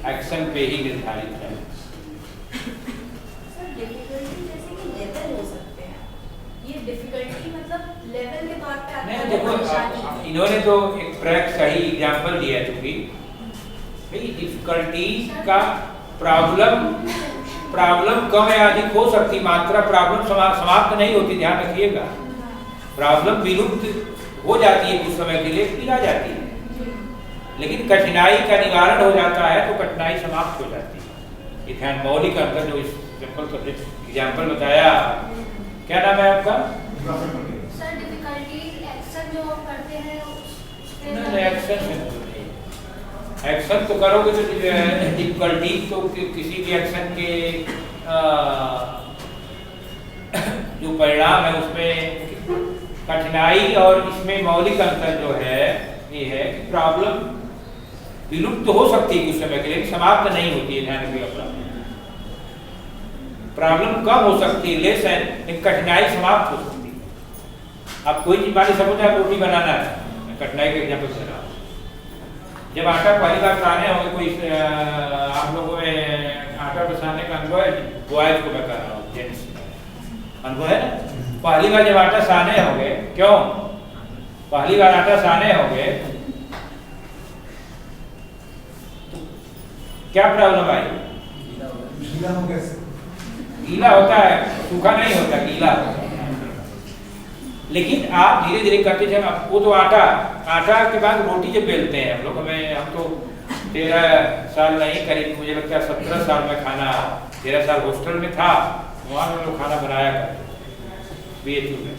एक्शन पे ही निर्धारित है। सर, डिफिकल्टी जैसे कि लेवल हो सकते हैं, ये डिफिकल्टी मतलब लेवल के तौर पे आता है। नहीं, देखो इन्होंने तो एक प्रैक्ट सही एग्जांपल दिया है, क्योंकि भाई डिफिकल्टी का प्रॉब्लम प्रॉब्लम कम या अधिक हो सकती, मात्रा प्रॉब्लम समाप्त नहीं होती, ध्यान रखिएगा। प्रॉब्लम विलुप्त हो जाती है कुछ समय के लिए, फिर आ जाती है, लेकिन कठिनाई का निवारण हो जाता है तो कठिनाई समाप्त हो जाती है। ये ध्यान मौलिक अंतर जो इस सिंपल सब्जेक्ट एग्जाम्पल बताया। क्या नाम है आपका? सर डिफिकल्टीज एक्शन जो आप करते हैं नहीं, एक्शन तो करोगे तो डिफिकल्टी तो किसी भी एक्शन के जो परिणाम है उसमें कठिनाई और इसमें मौलिक अंतर जो है ये है कि प्रॉब्लम विलुप्त तो हो सकती है कुछ समय के लिए, समाप्त नहीं होती है। ध्यान रखिएगा, प्रॉब्लम कम हो सकती है, लेस है, लेकिन कठिनाई समाप्त हो सकती है। आप कोई चीज मान समझ आप रोटी बनाना है, कठिनाई का एग्जाम्पल दे रहा हूं। जब आटा पहली बार साने होंगे, कोई आप लोगों में आटा पिसाने का अनुभव है? बॉयज को मैं कर रहा हूँ, जेंट्स अनुभव है ना? पहली बार जब आटा साने होंगे, क्यों पहली बार आटा साने होंगे तो क्या प्रॉब्लम आई? गीला होता है, सूखा नहीं होता, गीला होता है। लेकिन आप धीरे धीरे करते जाए, वो तो आटा के बाद रोटी जब बेलते हैं हम लोग, हम तो 13 साल नहीं, करीब मुझे लगता है 17 साल में खाना, 13 साल हॉस्टल में था, वहाँ हम लोग खाना बनाया करते BHU में।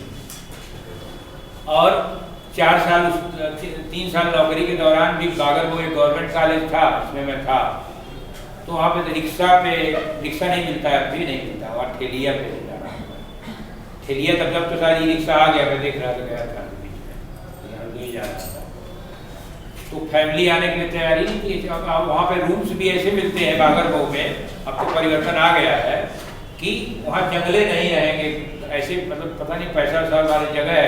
और 4 साल 3 साल नौकरी के दौरान भी बागरपुर एक गवर्नमेंट कॉलेज था, उसमें मैं था, तो वहाँ पे रिक्शा नहीं मिलता है, भी नहीं मिलता, वहाँ ठेलिया पे जा रहा हूँ। ठेलिया तब तो सारी रिक्शा आ गया, मैं देख रहा था, गया था बीच जा रहा था, तो फैमिली आने के लिए तैयारी नहीं थी। अब वहाँ पे रूम्स भी ऐसे मिलते हैं बागरपुर में, अब तो परिवर्तन आ गया है कि वहाँ जंगले नहीं रहेंगे, ऐसे मतलब पता नहीं पैसा साल वाली जगह है।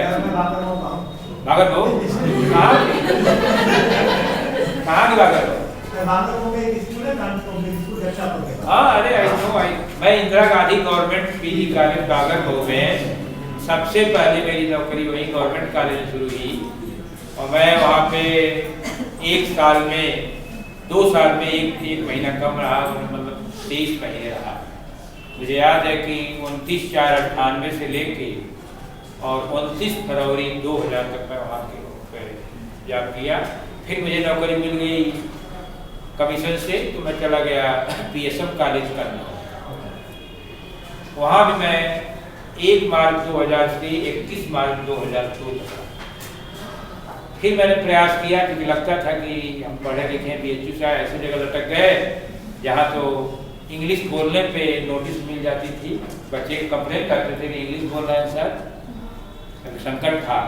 बागरपुर कहाँ की बागरपुर? हाँ, अरे मैं Indira Gandhi government PG college Bagarpur में सबसे पहले मेरी नौकरी वही गवर्नमेंट कॉलेज में शुरू हुई, और मैं वहाँ पे 1 साल में 2 साल में एक महीना कम रहा, मतलब 23 महीने रहा। मुझे याद है कि 29/4/98 से लेके और 29 फरवरी 2000 तक मैं वहाँ के जॉब किया। फिर मुझे नौकरी मिल गई कमीशन से, तो मैं चला गया PSM कॉलेज करना। वहाँ भी मैं 1 मार्च 2000 से 31 मार्च 2002 तक। फिर मैंने प्रयास किया, क्योंकि लगता था कि हम पढ़े लिखे BHU से ऐसी जगह लटक गए जहाँ तो इंग्लिश बोलने पे नोटिस मिल जाती थी, बच्चे कंप्लेन करते थे कि इंग्लिश बोल रहे हैं सर, संकट था।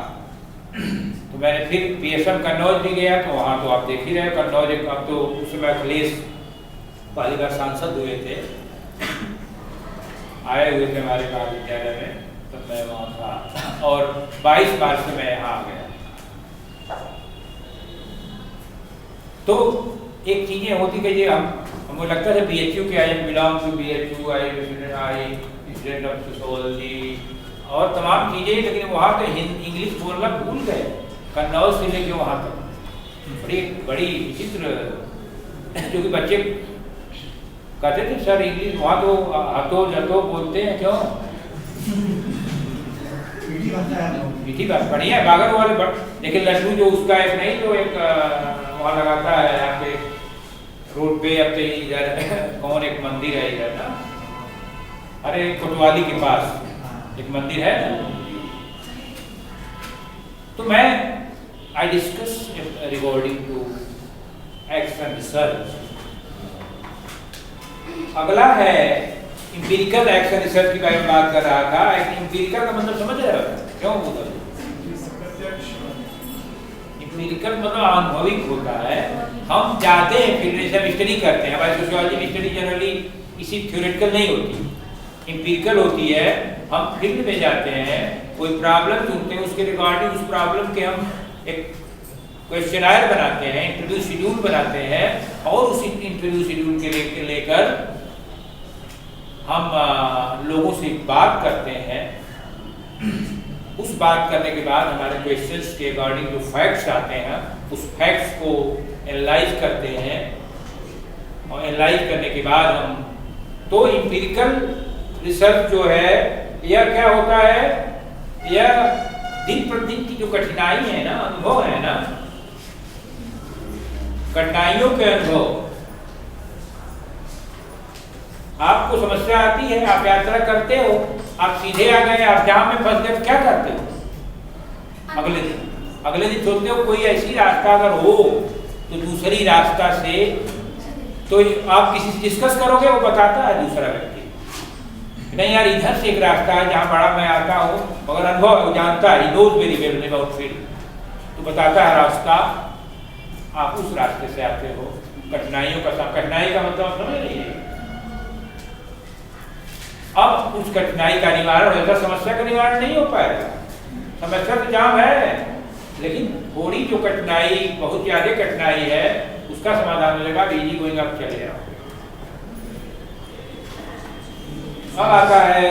तो मैंने फिर PSM कन्नौज भी गया, तो वहाँ तो आप देख ही रहे, कन्नौज अब तो उस समय अखिलेश पहली बार सांसद हुए थे, आए हुए थे हमारे महाविद्यालय में, तो मैं वहाँ था, और 22 मार्च से मैं यहाँ आ गया। तो एक चीजें होती कि हमको लगता था BHU के I belong to BHU, I student of sociology और तमाम चीजें, लेकिन वहाँ तो इंग्लिश बोलना भूल गए, कन्नौज से लेके वहाँ तक। बड़ी विचित्र, क्योंकि बच्चे कहते थे सर इंग्लिश वहाँ तो हतो जतो बोलते हैं, क्यों? मीठी बात बढ़िया है, बागर वाले लेकिन लड्डू जो उसका एक नहीं, जो एक वहाँ लगाता है यहाँ पे रोड पे, अब तो इधर कौन एक मंदिर है इधर ना, अरे कोतवाली के पास एक मंदिर है। तो मैं I discuss regarding to action research. अगला है इंपीरिकल एक्शन रिसर्च के बारे में बात कर रहा था। इंपीरिकल का मतलब समझ रहे हो क्यों? मतलब इंपीरिकल मतलब अनुभविक होता है, हम जाते हैं फील्ड से स्टडी करते हैं। हमारी सोशियोलॉजी की स्टडी जनरली इसी थ्योरेटिकल नहीं होती, इंपीरिकल होती है। हम फील्ड में जाते हैं, कोई प्रॉब्लम चुनते हैं, उसके रिगार्डिंग उस प्रॉब्लम के हम एक क्वेश्चनायर बनाते हैं, इंटरव्यू शेड्यूल बनाते हैं, और उस इंटरव्यू शेड्यूल के लेकर हम लोगों से बात करते हैं। उस बात करने के बाद हमारे क्वेश्चंस के अकॉर्डिंग जो फैक्ट्स आते हैं, उस फैक्ट्स को एनालाइज करते हैं, और एनालाइज करने के बाद हम तो इंपीरिकल रिसर्च जो है यह क्या होता है, यह दिन प्रतिदिन की जो कठिनाई है ना, अनुभव है ना, कठिनाइयों के अनुभव, आपको समस्या आती है, आप यात्रा करते हो, आप सीधे आ गए, आप जाम में फंस गए, क्या करते हो? अगले दिन सोचते हो कोई ऐसी रास्ता अगर हो तो दूसरी रास्ता से, तो आप किसी से डिस्कस करोगे, वो बताता है दूसरा व्यक्ति, नहीं यार इधर से एक रास्ता है जहाँ बड़ा मैं आता हूँ, मगर अनुभव है, वो जानता है, knows very well about field, तो बताता है रास्ता, आप उस रास्ते से आते हो। कठिनाइयों का, कठिनाई का मतलब समझ रही है। अब उस कठिनाई का निवारण होगा, समस्या का निवारण नहीं हो पाएगा, समस्या तो जाम है, लेकिन थोड़ी जो कठिनाई, बहुत ज्यादा कठिनाई है, उसका समाधान हो जाएगा, इजी गोइंग आप चले जाओ। अब आता है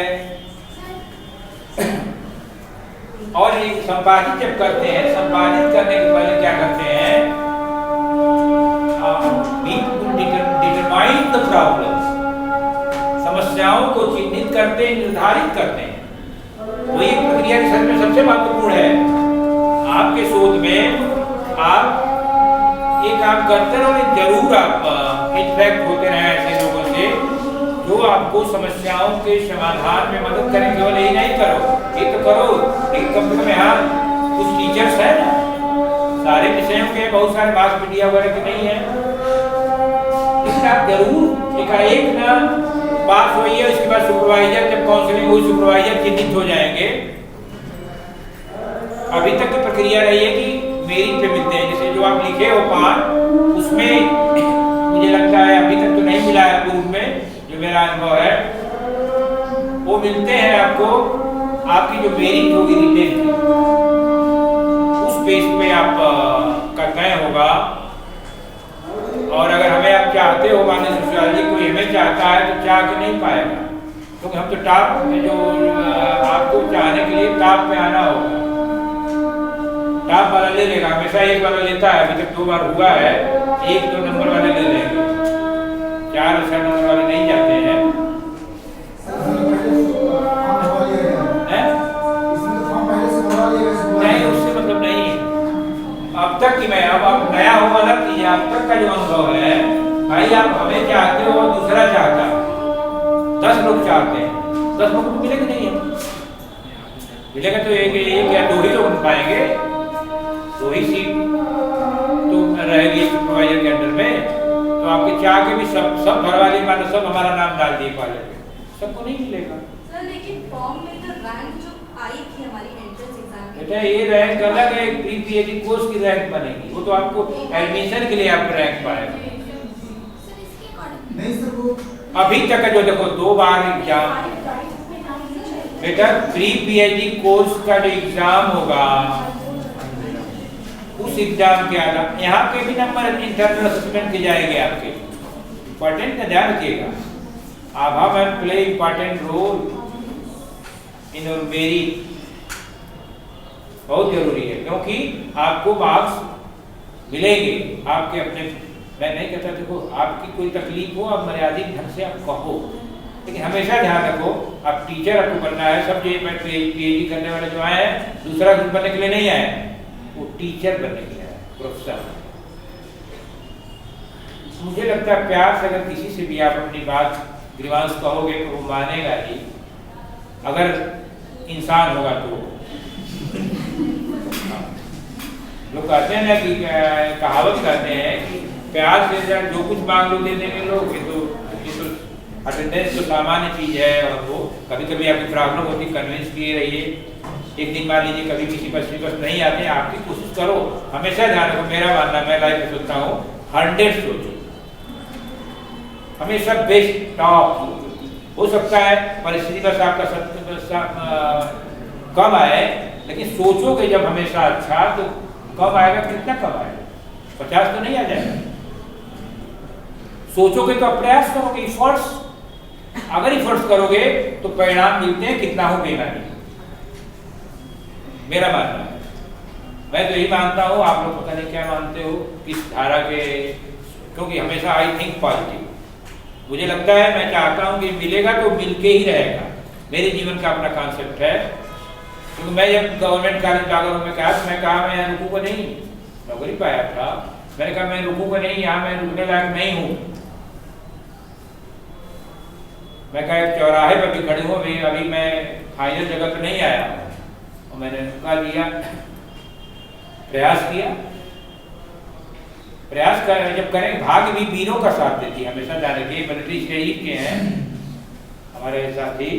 और ये संपादित जब करते हैं, संपादित करने के पहले क्या करते हैं, डिटरमाइन द प्रॉब्लम, समस्याओं को चिन्हित करते हैं, निर्धारित करते हैं। वो एक प्रक्रिया रिसर्च में सबसे महत्वपूर्ण है। आपके शोध में आप ये काम करते रहो, जरूर आप इंटरेक्ट होते रहे ऐसे लोगों से जो आपको समस्याओं के समाधान में मदद करें। केवल यही नहीं करो, ये तो करो, लेकिन कम से कम यहाँ कुछ टीचर्स है ना, सारे विषयों के, बहुत सारे मास मीडिया वगैरह के नहीं है, लेकिन आप जरूर एकाएक ना पास होइए, उसके बाद सुपरवाइजर, जब काउंसलिंग हुई सुपरवाइजर चिन्हित हो जाएंगे। अभी तक की प्रक्रिया रही है कि मेरिट पे मिलते हैं, जैसे जो आप लिखे हो पान, उसमें मुझे लगता है अभी तक तो नहीं मिला है पूर्व में, जो मेरा अनुभव है, वो मिलते हैं आपको, आपकी जो मेरिट होगी रिटेन की, उस बेस पे आप का तय होगा। और अगर हमें आप चाहते हो, मान लीजिए सोशियोलॉजी कोई हमें चाहता है तो चाह के नहीं पाएगा, क्योंकि हम तो टॉप में, जो आपको चाहने के लिए टॉप पे आना होगा, टॉप वाला ले लेगा, हमेशा एक वाला लेता है, अभी तक 2 बार हुआ है, 1-2 नंबर वाले ले लेंगे, 4 और 6 नंबर वाले नहीं जाते हैं। नहीं, उससे मतलब नहीं है। अब तक की मैं, अब आप नया हो अलग कीजिए, अब तक का जो अनुभव है, भाई आप हमें चाहते हो, दूसरा चाहता है, 10 लोग चाहते हैं, 10 लोग को मिलेगा नहीं है, मिलेगा तो एक या 2 ही लोग मिल पाएंगे, 2 ही सीट तो रहेगी सुपरवाइजर के अंडर में, तो आपके चाह के भी सब घर वाले मानो सब हमारा नाम डाल दिए कॉलेज में, सबको नहीं मिलेगा। सर लेकिन फॉर्म में तो रैंक जो आई थी हमारी एंट्रेंस एग्जाम में, बेटा ये रैंक अलग है, प्री पीएचडी कोर्स की रैंक बनेगी, वो तो आपको एडमिशन के लिए आप रैंक पाएगा। सर इसके अकॉर्डिंग नहीं सर, वो अभी तक जो देखो 2 बार एग्जाम, बेटा प्री पीएचडी कोर्स का जो एग्जाम होगा, उस एग्जाम के आधार, यहाँ के भी नंबर इंटरनल असेसमेंट के जाएंगे आपके, इंपॉर्टेंट का ध्यान रखिएगा। Abha ma'am play important role in your merit, बहुत जरूरी है, क्योंकि आपको मार्क्स मिलेंगे आपके अपने। मैं नहीं कहता, देखो आपकी कोई तकलीफ हो, आप मर्यादित ढंग से आप कहो, लेकिन हमेशा ध्यान रखो, आप टीचर आपको बनना है। सब जो पीएचडी करने वाले जो आए हैं, दूसरा कुछ बनने के लिए नहीं आए, वो टीचर बनने के लिए आए, प्रोफेसर। मुझे लगता है प्यार से अगर किसी से भी आप अपनी बात ग्रीवांस कहोगे तो वो मानेगा ही, अगर इंसान होगा तो। लोग कहते हैं ना कि कहावत कहते हैं कि प्यार से जो कुछ मांग लो दे देंगे लोग, ये तो अटेंडेंस तो सामान्य चीज है, और वो कभी कभी आपकी प्रॉब्लम होती, कन्विंस किए रहिए। एक दिन मान लीजिए कभी किसी पर सिलेबस नहीं आते, आपकी कोशिश करो, हमेशा ध्यान रखो, मेरा मानना, मैं लाइफ में सोचता हूँ 100 सोचो, हमेशा बेस्ट टॉप। हो सकता है परिस्थिति बस आपका कम आए, लेकिन सोचोगे जब हमेशा अच्छा, तो कब आएगा, कितना कब आएगा, 50 तो नहीं आ जाएगा। सोचोगे तो प्रयास करोगे, इफर्ट्स, अगर इफर्ट्स करोगे तो परिणाम मिलते हैं, कितना हो बेमानी, मेरा मानना है। मैं तो यही मानता हूँ, आप लोग पता नहीं क्या मानते हो, किस धारा के, क्योंकि हमेशा आई थिंक पॉजिटिव, मुझे लगता है, मैं चाहता हूँ कि मिलेगा तो मिलके ही रहेगा। मेरे जीवन का अपना कॉन्सेप्ट है, क्योंकि मैं जब गवर्नमेंट कॉलेज बागलपुर में कहा, मैं कहा मैं यहाँ रुकूंगा नहीं, नौकरी पाया था, मैंने कहा मैं रुकूंगा नहीं, यहाँ मैं रुकने लायक नहीं हूँ। मैं कहा चौराहे पर भी खड़ी हूँ, अभी मैं फाइनल जगह पर नहीं आया हूँ, और मैंने रुका लिया, प्रयास कर जब करें, भाग्य भी वीरों का साथ देती है हमेशा। जाने के मिलिट्री शहीद के हैं हमारे साथी,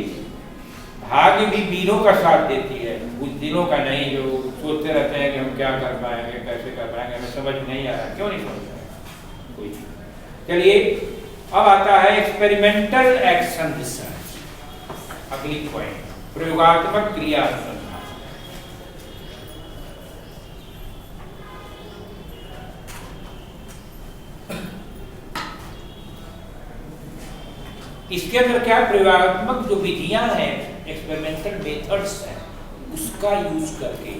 भाग्य भी वीरों का साथ देती है, कुछ दिनों का नहीं, जो सोचते रहते हैं कि हम क्या कर पाएंगे, कैसे कर पाएंगे, हमें समझ नहीं आ रहा। क्यों नहीं समझ रहा कोई चीज। चलिए अब आता है एक्सपेरिमेंटल एक्शन रिसर्च, अगली पॉइंट, प्रयोगात्मक क्रिया अनुसंधान। इसके अंदर क्या प्रयोगात्मक जो विधियां हैं, एक्सपेरिमेंटल मेथड्स हैं, उसका यूज करके,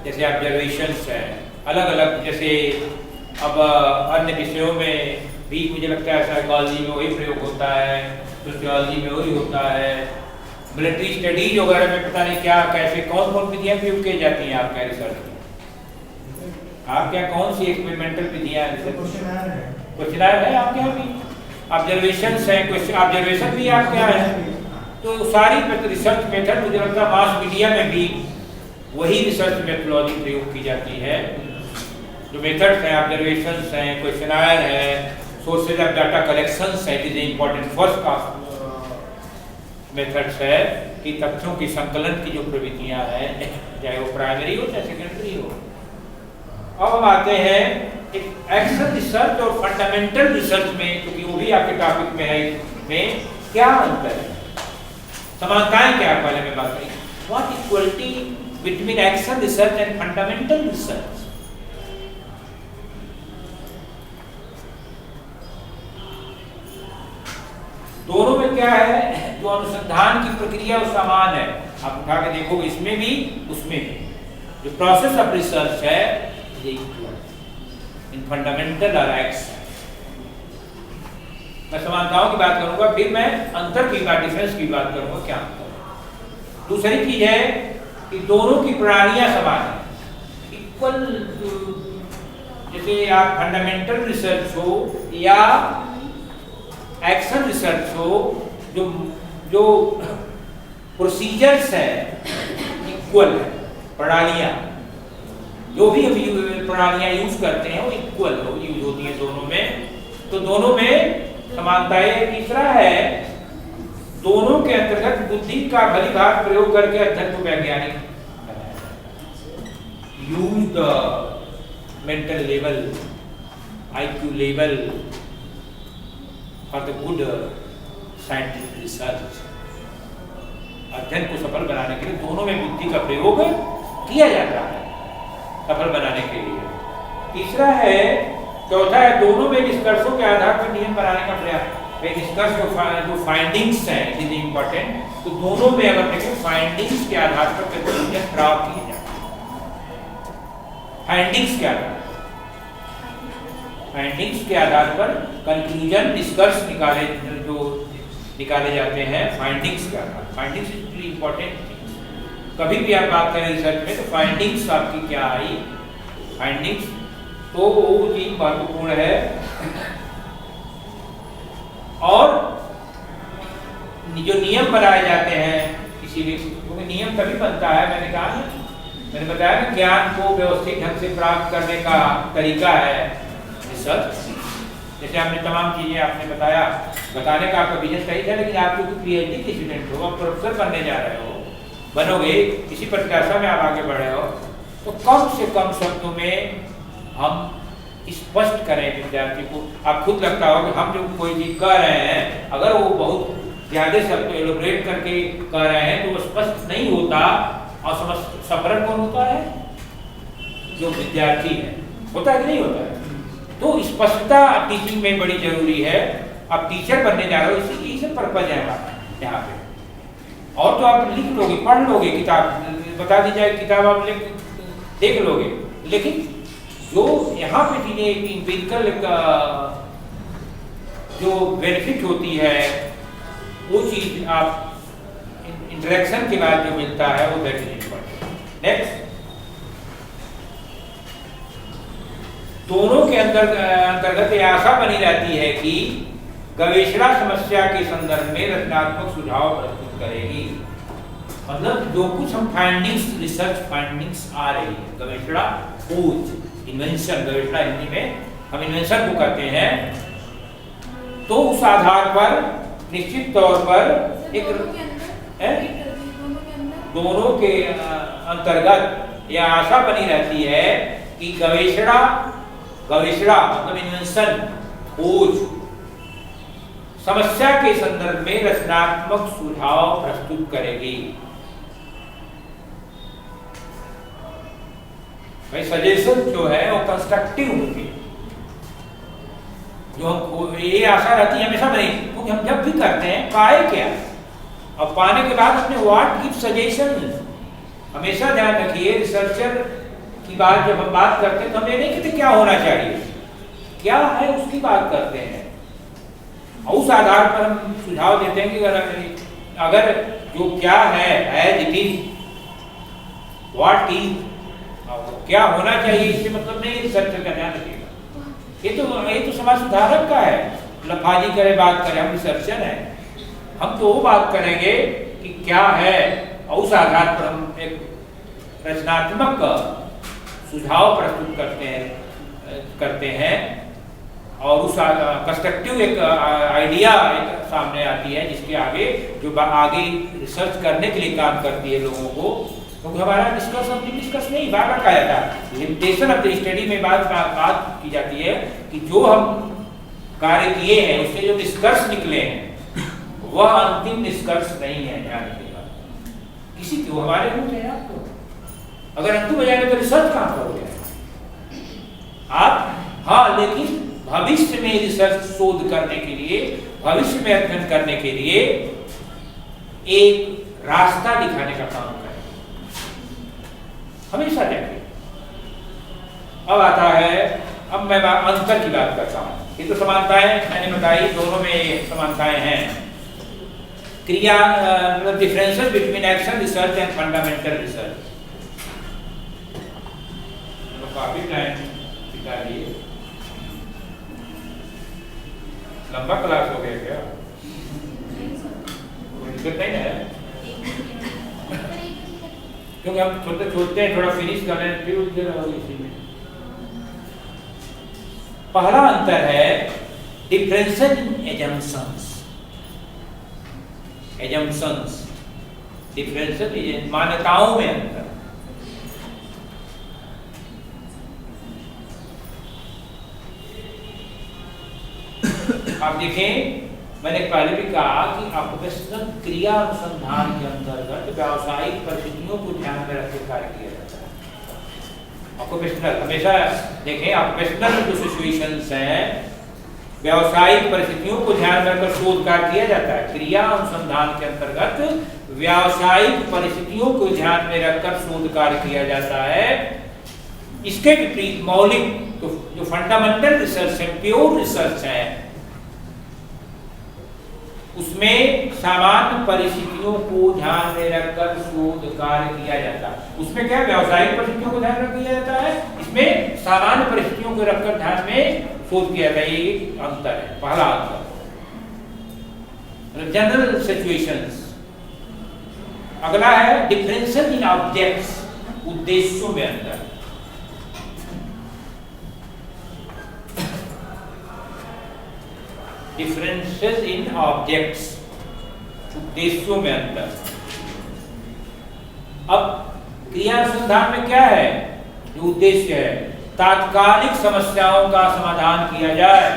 जैसे ऑब्जर्वेशंस हैं अलग अलग, जैसे अब अन्य विषयों में भी मुझे लगता है साइकोलॉजी में वही प्रयोग होता है, सोशियोलॉजी में वही होता है, मिलिट्री स्टडीज वगैरह में पता नहीं क्या कैसे कौन कौन विधियां प्रयोग की जाती हैं आपका रिसर्च में। आप क्या कौन सी एक्सपेरिमेंटल विधियां क्वेश्चनर है आपके यहाँ भी, ऑब्जर्वेशंस हैं, ऑब्जर्वेशन भी आपके यहाँ है। तो सारी रिसर्च मेथड मुझे लगता है मास मीडिया में भी वही रिसर्च मेथोलॉजी प्रयोग की जाती है। जो मेथड्स हैं, ऑब्जर्वेशंस हैं, क्वेश्चनर है, सोर्सेज ऑफ डाटा कलेक्शंस है, it is important first of methods है कि तथ्यों की संकलन की जो प्रवृत्तियां हैं, चाहे वो प्राइमरी हो चाहे सेकेंडरी हो। अब हम आते हैं एक्शन रिसर्च और फंडामेंटल रिसर्च में, क्योंकि वो भी आपके टॉपिक में है, में क्या अंतर है, समानताएं क्या है, पहले मैं बात करी, what equality between action research and fundamental research. दोनों में क्या है, जो अनुसंधान की प्रक्रिया वो समान है, आप उठा के देखो इसमें भी उसमें भी, जो प्रोसेस ऑफ रिसर्च है इन फंडामेंटल और एक्शन। मैं समानताओं की बात करूंगा, फिर मैं अंतर की बात, डिफरेंस की बात करूंगा, क्या अंतर है। दूसरी चीज है कि दोनों की प्रणालियां समान है, इक्वल, जैसे आप फंडामेंटल रिसर्च हो या एक्शन रिसर्च हो, जो प्रोसीजर्स है इक्वल है, प्रणालियां जो भी अभी प्रणालियां यूज करते हैं वो इक्वल यूज होती है दोनों में, तो दोनों में समानता है। तीसरा है दोनों के अंतर्गत बुद्धि का भली भांति प्रयोग करके अध्ययन को वैज्ञानिक use the mental level, IQ level for the good scientific research. अध्ययन को सफल बनाने के लिए दोनों में बुद्धि का प्रयोग किया जाता है सफल बनाने के लिए। तीसरा है, चौथा है दोनों में निष्कर्षों के आधार पर नियम बनाने का प्रयास। निष्कर्ष जो फाइंडिंग्स हैं, इट इज इम्पोर्टेंट, तो दोनों में अगर देखें फाइंडिंग्स के आधार पर कंक्लूजन प्राप्त किए जाते हैं। फाइंडिंग्स के आधार पर, फाइंडिंग्स के आधार पर कंक्लूजन, निष्कर्ष निकाले जाते हैं फाइंडिंग्स के आधार। Findings is very important. कभी भी आप बात करें रिसर्च में तो फाइंडिंग्स आपकी क्या आई, फाइंडिंग्स तो वो चीज महत्वपूर्ण है। और जो नियम बनाए जाते हैं इसीलिए, क्योंकि नियम तभी बनता है, मैंने बताया कि ज्ञान को व्यवस्थित ढंग से प्राप्त करने का तरीका है रिसर्च। जैसे आपने तमाम चीजें आपने बताने का आपका विजन सही था, लेकिन आप जो PhD के स्टूडेंट हो, आप प्रोफेसर बनने जा रहे हो, बनोगे, इसी प्रत्याशा में आप आगे बढ़े हो, तो कम से कम शब्दों में हम स्पष्ट करें विद्यार्थी को। आप खुद लगता हो कि हम जो कोई चीज कह रहे हैं, अगर वो बहुत ज्यादा शब्द एलोबरेट करके कह रहे हैं तो वो स्पष्ट नहीं होता, और सफल कौन होता है, जो विद्यार्थी है, होता है कि नहीं होता है। तो स्पष्टता टीचिंग में बड़ी जरूरी है। आप टीचर बनने जा रहे हो, इसी पर्पज है यहाँ पे। और तो आप लिख लोगे, पढ़ लोगे, किताब बता दी जाए, किताब आप देख लोगे, लेकिन जो यहाँ पे चीजें एम्पिरिकल जो बेनिफिट होती है वो चीज आप इंटरेक्शन के बाद जो मिलता है वो दैट इज इम्पोर्टेंट। नेक्स्ट, दोनों के अंतर्गत यह आशा बनी रहती है कि गवेषणा समस्या के संदर्भ में रचनात्मक सुझाव प्रस्तुत करेगी। मतलब जो कुछ हम फाइंडिंग्स, रिसर्च फाइंडिंग्स आ रही है, गवेषणा खोज, इन्वेंशन, गवेषणा हिंदी में हम इन्वेंशन को कहते हैं, तो उस आधार पर निश्चित तौर पर एक दोनों के अंतर्गत यह आशा बनी रहती है कि गवेषणा मतलब इन्वेंशन, खोज समस्या के संदर्भ में रचनात्मक सुझाव प्रस्तुत करेगी। भाई सजेशन जो है वो कंस्ट्रक्टिव होती है, जो हम ये आशा रहती है हमेशा बनी, क्योंकि हम जब भी करते हैं पाए क्या, अब पाने के बाद अपने व्हाट गिव सजेशन। हमेशा ध्यान रखिए, रिसर्चर की बात जब हम बात करते हैं तो हम ये नहीं कहते क्या होना चाहिए, क्या है उसकी बात करते हैं, और उस आधार पर हम सुझाव देते हैं कि अगर जो क्या है as it is, what is, क्या होना चाहिए, इससे मतलब नहीं रिसर्चर का ध्यान रखिएगा। ये तो समाज सुधारक का है, लफाजी करे बात करे, हम रिसर्चर हैं, हम तो वो बात करेंगे कि क्या है और उस आधार पर हम एक रचनात्मक सुझाव प्रस्तुत करते हैं और उस कंस्ट्रक्टिव एक आइडिया एक सामने आती है जिसके आगे जो आगे रिसर्च करने के लिए काम करती है लोगों को। क्योंकि हमारा डिस्कस नहीं, बार बार कहा जाता है, लिमिटेशन ऑफ द स्टडी में बात की जाती है कि जो हम कार्य किए हैं उससे जो निष्कर्ष निकले हैं वह अंतिम निष्कर्ष नहीं है। ध्यान रखिएगा, किसी को हमारे हो जाए आपको, अगर अंतिम हो जाएगा तो रिसर्च कहाँ करोगे आप? हाँ, लेकिन भविष्य में रिसर्च शोध करने के लिए, भविष्य में अध्ययन करने के लिए एक रास्ता दिखाने का काम करें, हमेशा देखिए। अब आता है, अब मैं अंतर की बात करता हूं। ये तो समानताएं मैंने बताई, दोनों में समानताएं हैं। क्रिया differences between action research and fundamental research. काफी टाइम बिता लिए, लंबा क्लास हो गया क्या? कोई दिक्कत नहीं है, क्योंकि हम छोड़ते हैं, थोड़ा फिनिश कर रहे हैं, फिर उधर रहोगे इसी में। पहला अंतर है डिफरेंसेस इन एजम्पशंस, डिफरेंसेस मान्यताओं में अंतर। आप देखें, मैंने पहले भी कहा कि ऑक्यूपेशनल क्रिया अनुसंधान के अंतर्गत व्यावसायिक परिस्थितियों को ध्यान में रखकर कार्य किया जाता है। ऑक्यूपेशनल हमेशा देखें, ऑक्यूपेशनल जो सिचुएशंस हैं, व्यावसायिक परिस्थितियों को ध्यान में रखकर शोध कार्य किया जाता है। क्रिया अनुसंधान के अंतर्गत व्यावसायिक परिस्थितियों को ध्यान में रखकर शोध कार्य किया जाता है। इसके विपरीत मौलिक तो जो फंडामेंटल रिसर्च है, प्योर रिसर्च है, उसमें सामान्य परिस्थितियों को ध्यान में रखकर शोध कार्य किया जाता है। उसमें क्या व्यावसायिक परिस्थितियों को ध्यान में किया जाता है, इसमें सामान्य परिस्थितियों को रखकर ध्यान में शोध किया जाता है। ये अंतर है, पहला अंतर। General situations. अगला है डिफरेंसेस इन ऑब्जेक्ट्स, उद्देश्यों में अंतर। डिफरेंसेस इन ऑब्जेक्ट्स, उद्देश्यों में अंतर। अब क्रिया अनुसंधान में क्या है, जो उद्देश्य है, तात्कालिक समस्याओं का समाधान किया जाए।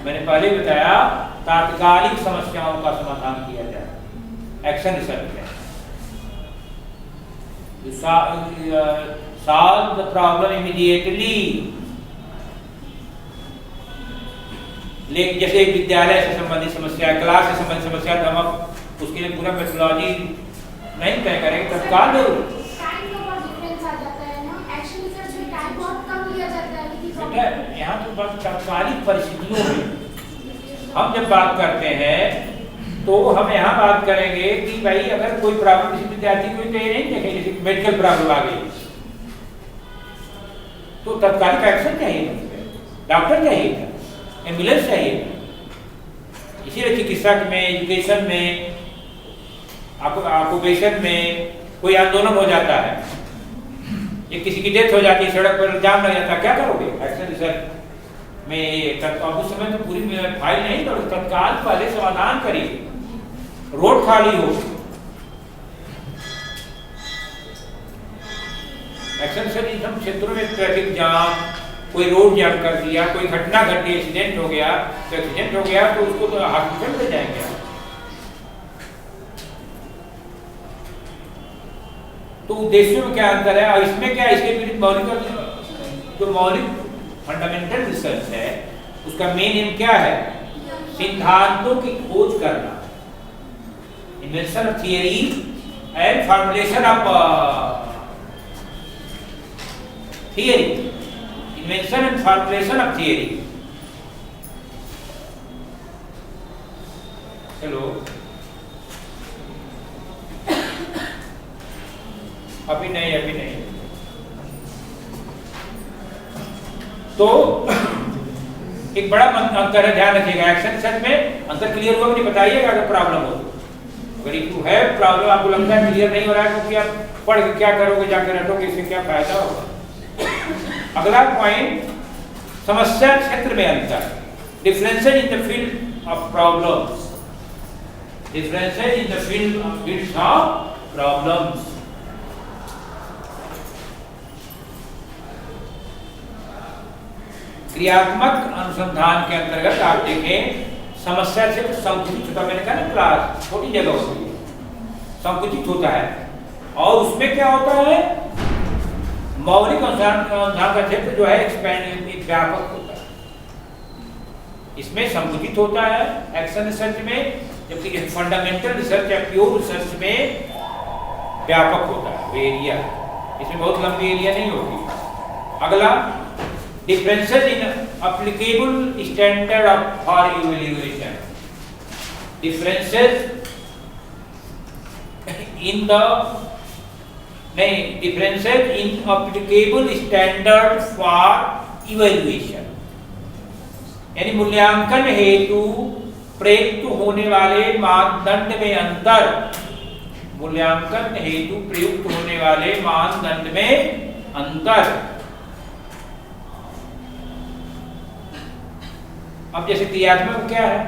मैंने पहले बताया, तात्कालिक समस्याओं का समाधान किया जाए, एक्शन रिसर्च है। Solve the problem immediately. लेकिन जैसे विद्यालय से संबंधित समस्या, क्लास से संबंधित समस्या, तो हम उसके लिए पूरा मेथोडोलॉजी नहीं तय करेंगे, तत्काल टाइम का बहुत डिफरेंस आ जाता है ना। एक्शन रिसर्च में टाइम बहुत कम लिया जाता है, लेकिन तत्कालिक परिस्थितियों में हम जब बात करते हैं तो हम यहाँ बात करेंगे कि भाई अगर कोई प्रॉब्लम किसी विद्यार्थी को तो ये नहीं देखें, जैसे मेडिकल प्रॉब्लम आ गई तो तत्कालिक एक्शन चाहिए, डॉक्टर चाहिए, एम्बुलेंस चाहिए। इसीलिए चिकित्सा में, एजुकेशन में, ऑक्यूपेशन में कोई आंदोलन हो जाता है, ये किसी की डेथ हो जाती है, सड़क पर जाम लग जाता है, क्या करोगे? एक्शन रिसर्च में अब उस समय तो पूरी फाइल नहीं तो तत्काल पहले समाधान करिए। रोड खाली हो, एक्शन रिसर्च इन सब क्षेत्रों में ट्रैफिक जाम, कोई रोड जाम कर दिया, कोई घटना घटी, एक्सीडेंट हो गया, तो एक्सीडेंट हो गया तो उसको तो हॉस्पिटल ले जाएंगे आप। तो उद्देश्यों में क्या अंतर है और इसमें क्या, इसके विरुद्ध मौलिक फंडामेंटल रिसर्च है उसका मेन एम क्या है? सिद्धांतों की खोज करना, invention of theory and formulation of theory, invention and formulation of theory. चलो अभी नहीं तो एक बड़ा अंतर है, ध्यान रखिएगा। एक्शन रिसर्च में अंतर क्लियर हुआ मुझे बताइएगा अगर प्रॉब्लम हो। अगर यू है प्रॉब्लम, आपको लगता है क्लियर नहीं हो रहा है तो क्या पढ़ के क्या करोगे, जाकर रटोगे, इससे क्या फायदा होगा? अगला पॉइंट, समस्या क्षेत्र में अंतर, differences in the field of problems, differences in the field of problems. क्रियात्मक अनुसंधान के अंतर्गत आप देखें समस्या से संकुचित होता, मैंने कहा ना क्लास छोटी जगह होती है, संकुचित होता है और उसमें क्या होता है, मौलिक अनुसंधान का क्षेत्र जो है एक्सपेंड व्यापक होता है, इसमें संकुचित होता है एक्शन रिसर्च में, जबकि फंडामेंटल रिसर्च या प्योर रिसर्च में व्यापक होता है एरिया, इसमें बहुत लंबी एरिया नहीं होती। अगला, differences in applicable standard of for evaluation, differences in the differences in applicable standard for evaluation, यानी मूल्यांकन हेतु प्रयुक्त होने वाले मानदंड में अंतर, मूल्यांकन हेतु प्रयुक्त होने वाले मानदंड में अंतर। अब जैसे क्रियात्मक क्या है,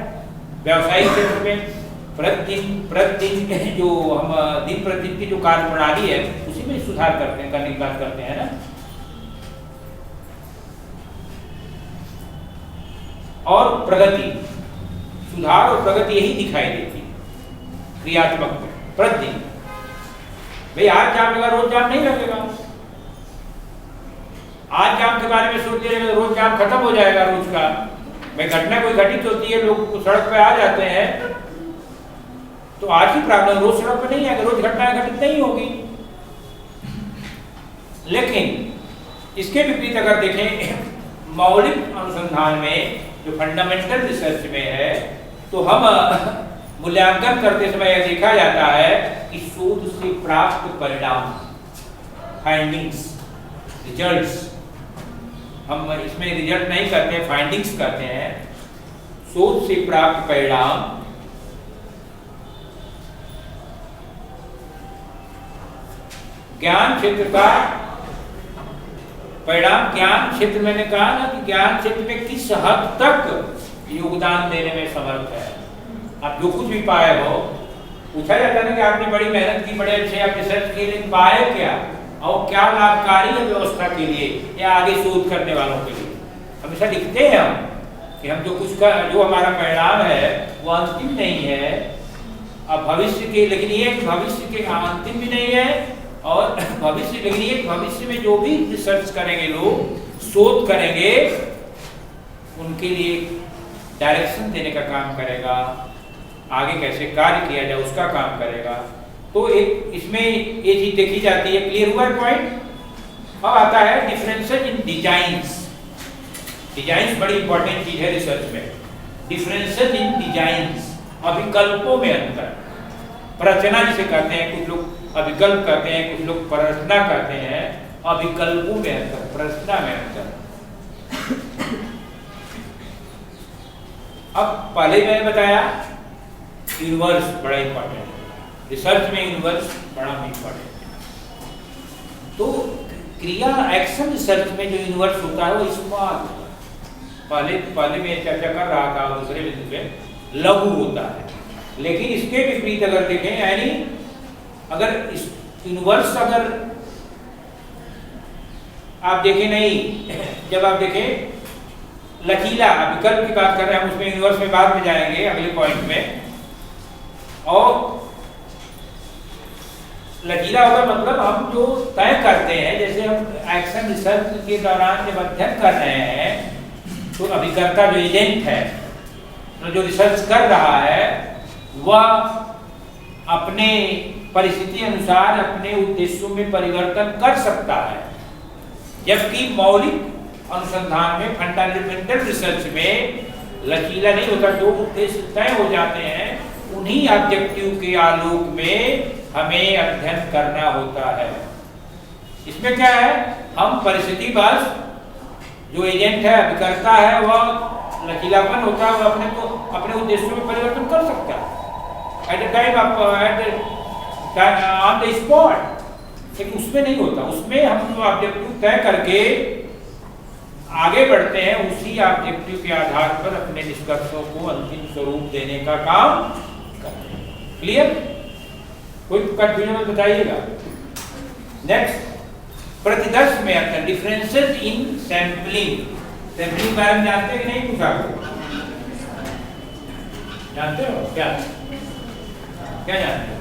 व्यावसायिक क्षेत्र में प्रतिदिन जो हम दिन प्रतिदिन की जो कार्य प्रणाली है उसी में सुधार करते हैं, करने की बात करते हैं ना। और प्रगति, सुधार और प्रगति यही दिखाई देती क्रियात्मक में प्रतिदिन। भाई आज जाम लगा, रोज जाम नहीं लगेगा, आज जाम के बारे में सोचते रहेंगे रोज जाम खत्म हो जाएगा रोज का। भाई घटना कोई घटित होती है, लोग सड़क पे आ जाते हैं तो आज की प्रॉब्लम रोज सड़क पे नहीं आएगा, रोज घटनाएं घटित नहीं होगी। लेकिन इसके विपरीत अगर देखें मौलिक अनुसंधान में जो फंडामेंटल रिसर्च में है तो हम मूल्यांकन करते समय यह देखा जाता है कि शोध से प्राप्त परिणाम, फाइंडिंग्स, रिजल्ट्स, हम इसमें रिजल्ट नहीं करते हैं, फाइंडिंग्स करते हैं। शोध से प्राप्त परिणाम ज्ञान क्षेत्र का परिणाम, ज्ञान क्षेत्र मैंने कहा ना कि ज्ञान क्षेत्र में किस हद तक योगदान देने में समर्थ है। आप जो कुछ भी पाए हो, पूछा जाता है ना कि आपने बड़ी मेहनत की, बड़े अच्छे आप रिसर्च के लिए पाए क्या और क्या लाभकारी है व्यवस्था के लिए या आगे शोध करने वालों के लिए। हमेशा लिखते हैं हम कि हम जो कुछ का जो हमारा परिणाम है वो अंतिम नहीं है अब भविष्य के, लेकिन ये भविष्य के अंतिम भी नहीं है और भविष्य, लेकिन ये भविष्य में जो भी रिसर्च करेंगे लोग, शोध करेंगे, उनके लिए डायरेक्शन देने का काम करेगा, आगे कैसे कार्य किया जाए उसका काम करेगा। तो एक इसमें ये चीज देखी जाती है। क्लियर हुआ है पॉइंट? अब आता है डिफरेंसेस इन डिजाइन्स, डिजाइन बड़ी इंपॉर्टेंट चीज है रिसर्च में। डिफरेंसेस इन डिजाइन, अभिकल्पों में अंतर। प्ररचना जिसे कहते हैं, कुछ लोग अभिकल्प कहते हैं, कुछ लोग प्ररचना कहते हैं। अभिकल्पों में अंतर, प्ररचना में अंतर। अब पहले मैंने बताया यूनिवर्स बड़ा इंपॉर्टेंट है, रिसर्च में यूनिवर्स बड़ा इंपॉर्टेंट है। तो क्रिया एक्शन रिसर्च में जो यूनिवर्स होता है वो स्मॉल होता है। पहले मैं चर्चा कर रहा था दूसरे बिंदु पे, लघु होता है। लेकिन इसके विपरीत अगर देखें, यानी अगर इस यूनिवर्स अगर आप देखें नहीं, जब आप देखें लचीला, विकल्प की बात कर रहे हैं हम, उसमें यूनिवर्स में बाद में जाएंगे अगले पॉइंट में। और लचीला होगा मतलब हम जो तय करते हैं, जैसे हम एक्शन रिसर्च के दौरान जब अध्ययन कर रहे हैं तो अभिकर्ता जो एजेंट है, तो जो रिसर्च कर रहा है, वह अपने परिस्थिति अनुसार अपने उद्देश्यों में परिवर्तन कर सकता है। जबकि मौलिक अनुसंधान में, फंडामेंटल रिसर्च में लचीला नहीं होता। जो उद्देश्य तय हो जाते हैं उन्हीं ऑब्जेक्टिव के आलोक में हमें अध्ययन करना होता है। इसमें क्या है, हम परिस्थिति बस जो एजेंट है, अभिकर्ता है, वह लचीलापन होता है, वह अपने उद्देश्यों में परिवर्तन कर सकता है at the time on the spot. लेकिन उसमें नहीं होता, उसमें हम जो ऑब्जेक्टिव तय करके आगे बढ़ते हैं, उसी ऑब्जेक्टिव के आधार पर अपने निष्कर्षों को अंतिम स्वरूप देने का काम करते हैं। क्लियर? कोई कंफ्यूजन में बताइएगा। नेक्स्ट, प्रतिदर्श में आता है डिफरेंसेस इन सैंपलिंग। सैंपलिंग बारे में जानते हैं कि नहीं? पूछा जानते हो क्या? क्या जानते हो?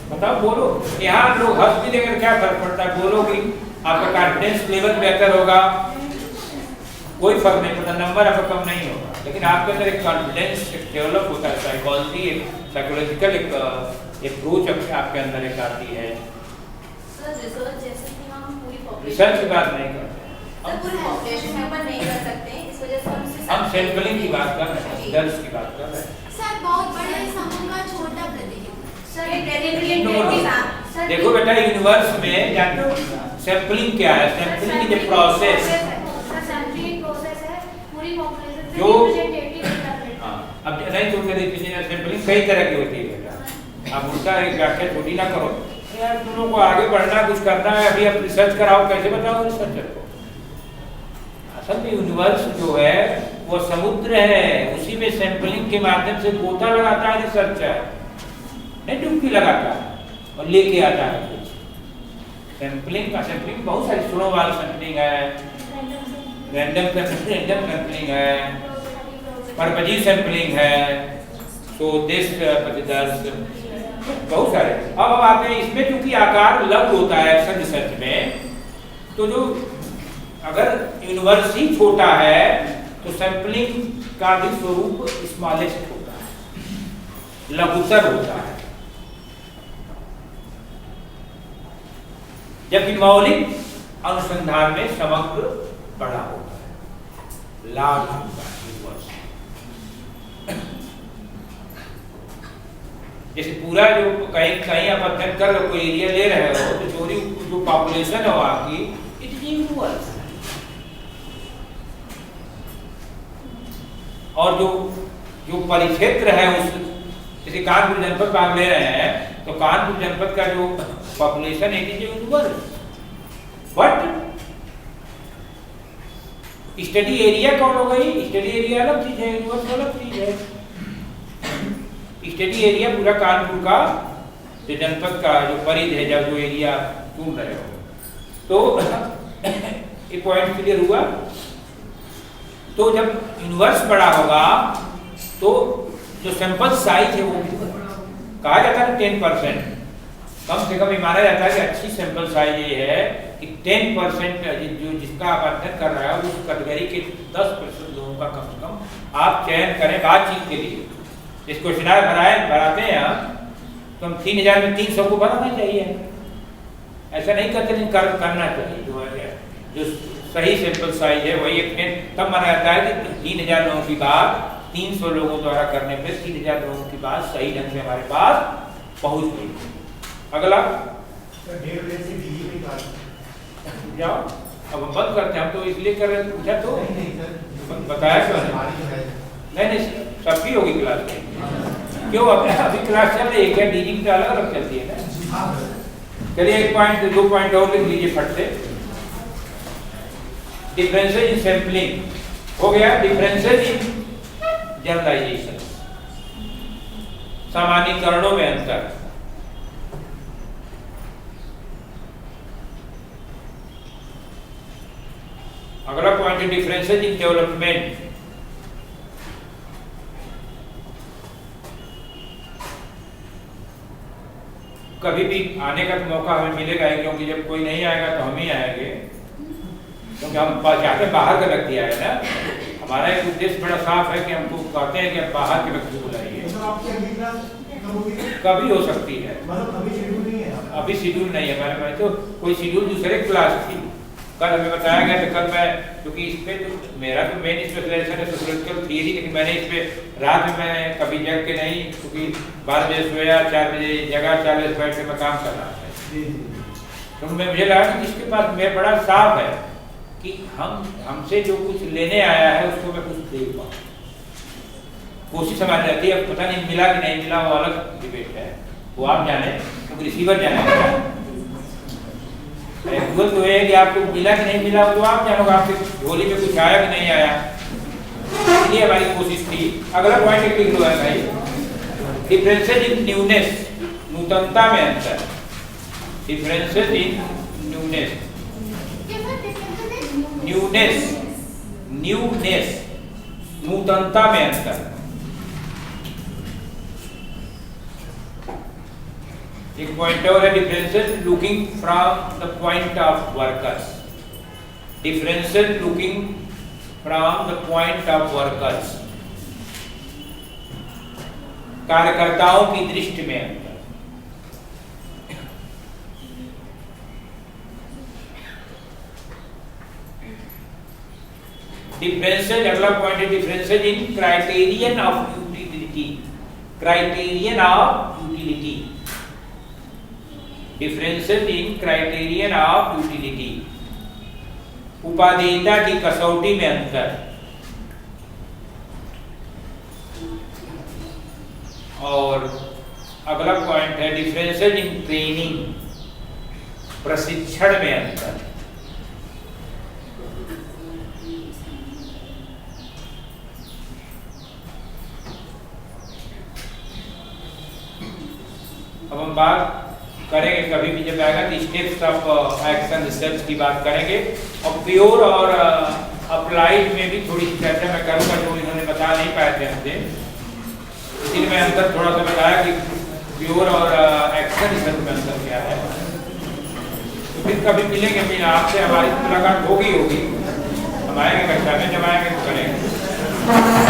बताओ, बोलो। यहाँ लोग हंस भी देकर क्या फर्क पड़ता है? बोलोगी, आपका कॉन्फिडेंस लेवल बेहतर होगा, कोई फर्क नहीं पड़ता, नंबर आपका कम नहीं होगा। लेकिन आपके अंदर एक कॉन्फिडेंस डेवलप होता है, साइकोलॉजी, एक साइकोलॉजिकल एक अप्रोच आपके अंदर एक आती है। सर रिसर्च जैसे कि हम पूरी पॉपुलेशन रिसर्च की बात नहीं करते, सर पूरी पॉपुलेशन के ऊपर नहीं कर सकते, इस वजह से हम सैंपलिंग की बात कर रहे हैं, दर्श की बात कर रहे हैं। सर बहुत बड़े समूह का छोटा प्रतिनिधित्व। सर ये टेलीविजन देखो बेटा, यूनिवर्स में जानते हो सैंपलिंग क्या है? Sampling is a process. Sampling process है, पूरी पॉपुलेशन से जो रिप्रेजेंटेटिव करते हैं। अब नहीं तो सैंपलिंग कई तरह की होती है बेटा, आप उसका एक व्याख्या छोटी ना करो यार। तुम लोगों को आगे बढ़ना, कुछ करना है, अभी आप रिसर्च कराओ, कैसे बताओ रिसर्चर को? असल में यूनिवर्स जो है वो समुद्र है, उसी में सैंपलिंग के माध्यम से गोता लगाता है रिसर्चर, नहीं डुबकी लगाता है और लेके आता है कुछ। सैंपलिंग बहुत सारी, सुनो वाला सैंपलिंग है, रैंडम सैंपलिंग है, परपजीव सैंपलिंग है, सो दिस प्रतिदर्श, बहुत सारे। अब आते हैं इसमें, क्योंकि आकार लघु होता है एक्शन रिसर्च में, तो जो अगर यूनिवर्स ही छोटा है तो सैंपलिंग का भी स्वरूप स्मॉलेस्ट होता है, लघुतर होता है। जबकि मौलिक अनुसंधान में समग्र बड़ा होता है, लार्ज होता है यूनिवर्स। जैसे पूरा जो कहीं आप अध्ययन कर रहे हो, कोई एरिया ले रहे हो, तो जो पॉपुलेशन है वहाँ की, इट इज यूनिवर्स। और जो परिक्षेत्र है, उस जैसे कानपुर जनपद का हम ले रहे हैं, तो कानपुर जनपद का जो पॉपुलेशन है, it is universe. But study area कौन हो गई? स्टडी एरिया अलग चीज है, यूनिवर्स अलग चीज है। स्टडी एरिया पूरा कानपुर का जो जनपद का जो परिध है, जब जो एरिया चुन रहे हो, तो एक पॉइंट क्लियर हुआ। तो जब यूनिवर्स बड़ा होगा तो जो सैंपल साइज है वो कहा जाता है 10%, कम से कम ये माना जाता है कि अच्छी सैंपल साइज ये है कि 10% जो जिसका आप अध्ययन कर रहा है उस कैटेगरी के 10% लोगों का कम से कम आप चयन करें बातचीत के लिए। इस क्वेश्चनर भराते हैं हम, तो हम 3000 में 300 को भराना चाहिए, ऐसा नहीं करते, नहीं करना चाहिए। जो सही सैंपल साइज है वही एक तब माना जाता है कि 3000 लोगों की बात 300 लोगों द्वारा करने पे 3000 लोगों की बात सही ढंग से हमारे पास पहुंच गई। अगला जाओ, अब हम बंद करते हैं, हम तो इसलिए कर रहे थे, पूछा तो बताया क्यों नहीं सबकी होगी क्लास में, क्यों अभी क्लास चल रही है क्या? डीजी की अलग अलग चलती है ना। चलिए 1 पॉइंट 2 पॉइंट और लिख लीजिए फट से। डिफरेंसेस इन सैंपलिंग हो गया, डिफरेंसेस इन जनरलाइजेशन, सामान्यीकरणों में अंतर। अगला पॉइंट है डिफरेंसेस इन डेवलपमेंट। कभी भी आने का मौका हमें मिलेगा ही, क्योंकि जब कोई नहीं आएगा तो हम ही आएंगे, क्योंकि हम चाहते हैं बाहर का व्यक्ति आए ना। हमारा एक उद्देश्य बड़ा साफ है कि हमको कहते हैं कि आप बाहर के व्यक्ति को बुलाइए। कभी हो सकती है, अभी शेड्यूल नहीं है हमारे पास, तो कोई शेड्यूल दूसरे क्लास थी। कल हमें बताया गया था, कल मैं क्योंकि इस पे तो मेरा तो मेन स्पेशलाइजेशन है सोशियोलॉजिकल थियरी, लेकिन मैंने इस पे रात में मैं कभी जग के नहीं, क्योंकि 12 बजे सोया, 4 बजे जगह, 4 बजे बैठ के मैं काम कर रहा था। तो मुझे लगा कि इसके पास मेरा बड़ा साफ है कि हमसे जो कुछ लेने आया है उसको मैं कुछ दे पाऊँ। कोशिश हमारी रहती है, अब पता नहीं मिला कि नहीं मिला वो अलग डिबेट है, वो आप जाने, क्योंकि रिसीवर जाने गूगल तो है कि आपको मिला कि नहीं मिला तो आप जानोगे, आपके झोली में कुछ आया कि नहीं आया, इसलिए हमारी कोशिश थी। अगला पॉइंट एक लिख लो है भाई, डिफरेंसेस इन न्यूनेस, नूतनता में अंतर। Differences in newness, newness, newness, नूतनता में अंतर। एक पॉइंट और है differences looking from the point of workers. Differences looking from the point of workers, कार्यकर्ताओं की दृष्टि में अंतर। डिफरेंसेस, अगला पॉइंट है differences in criterion of utility. Criterion of utility, differences in criterion of utility, उपादेयता की कसौटी में अंतर। और अगला पॉइंट है डिफरेंसेस इन ट्रेनिंग, प्रशिक्षण में अंतर। अब हम बात करेंगे कभी भी जब आएगा तो स्टेप्स ऑफ एक्शन रिसर्च की बात करेंगे, और प्योर और अप्लाइड में भी थोड़ी सी चर्चा मैं करूंगा, जो इन्होंने बता नहीं पाए थे हमसे, इसीलिए मैं अंतर थोड़ा सा बताया कि प्योर और एक्शन रिसर्च में अंतर क्या है। तो फिर कभी मिलेंगे, फिर आपसे हमारी मुलाकात होगी, हम आएंगे कक्षा में, जब आएंगे तो करेंगे।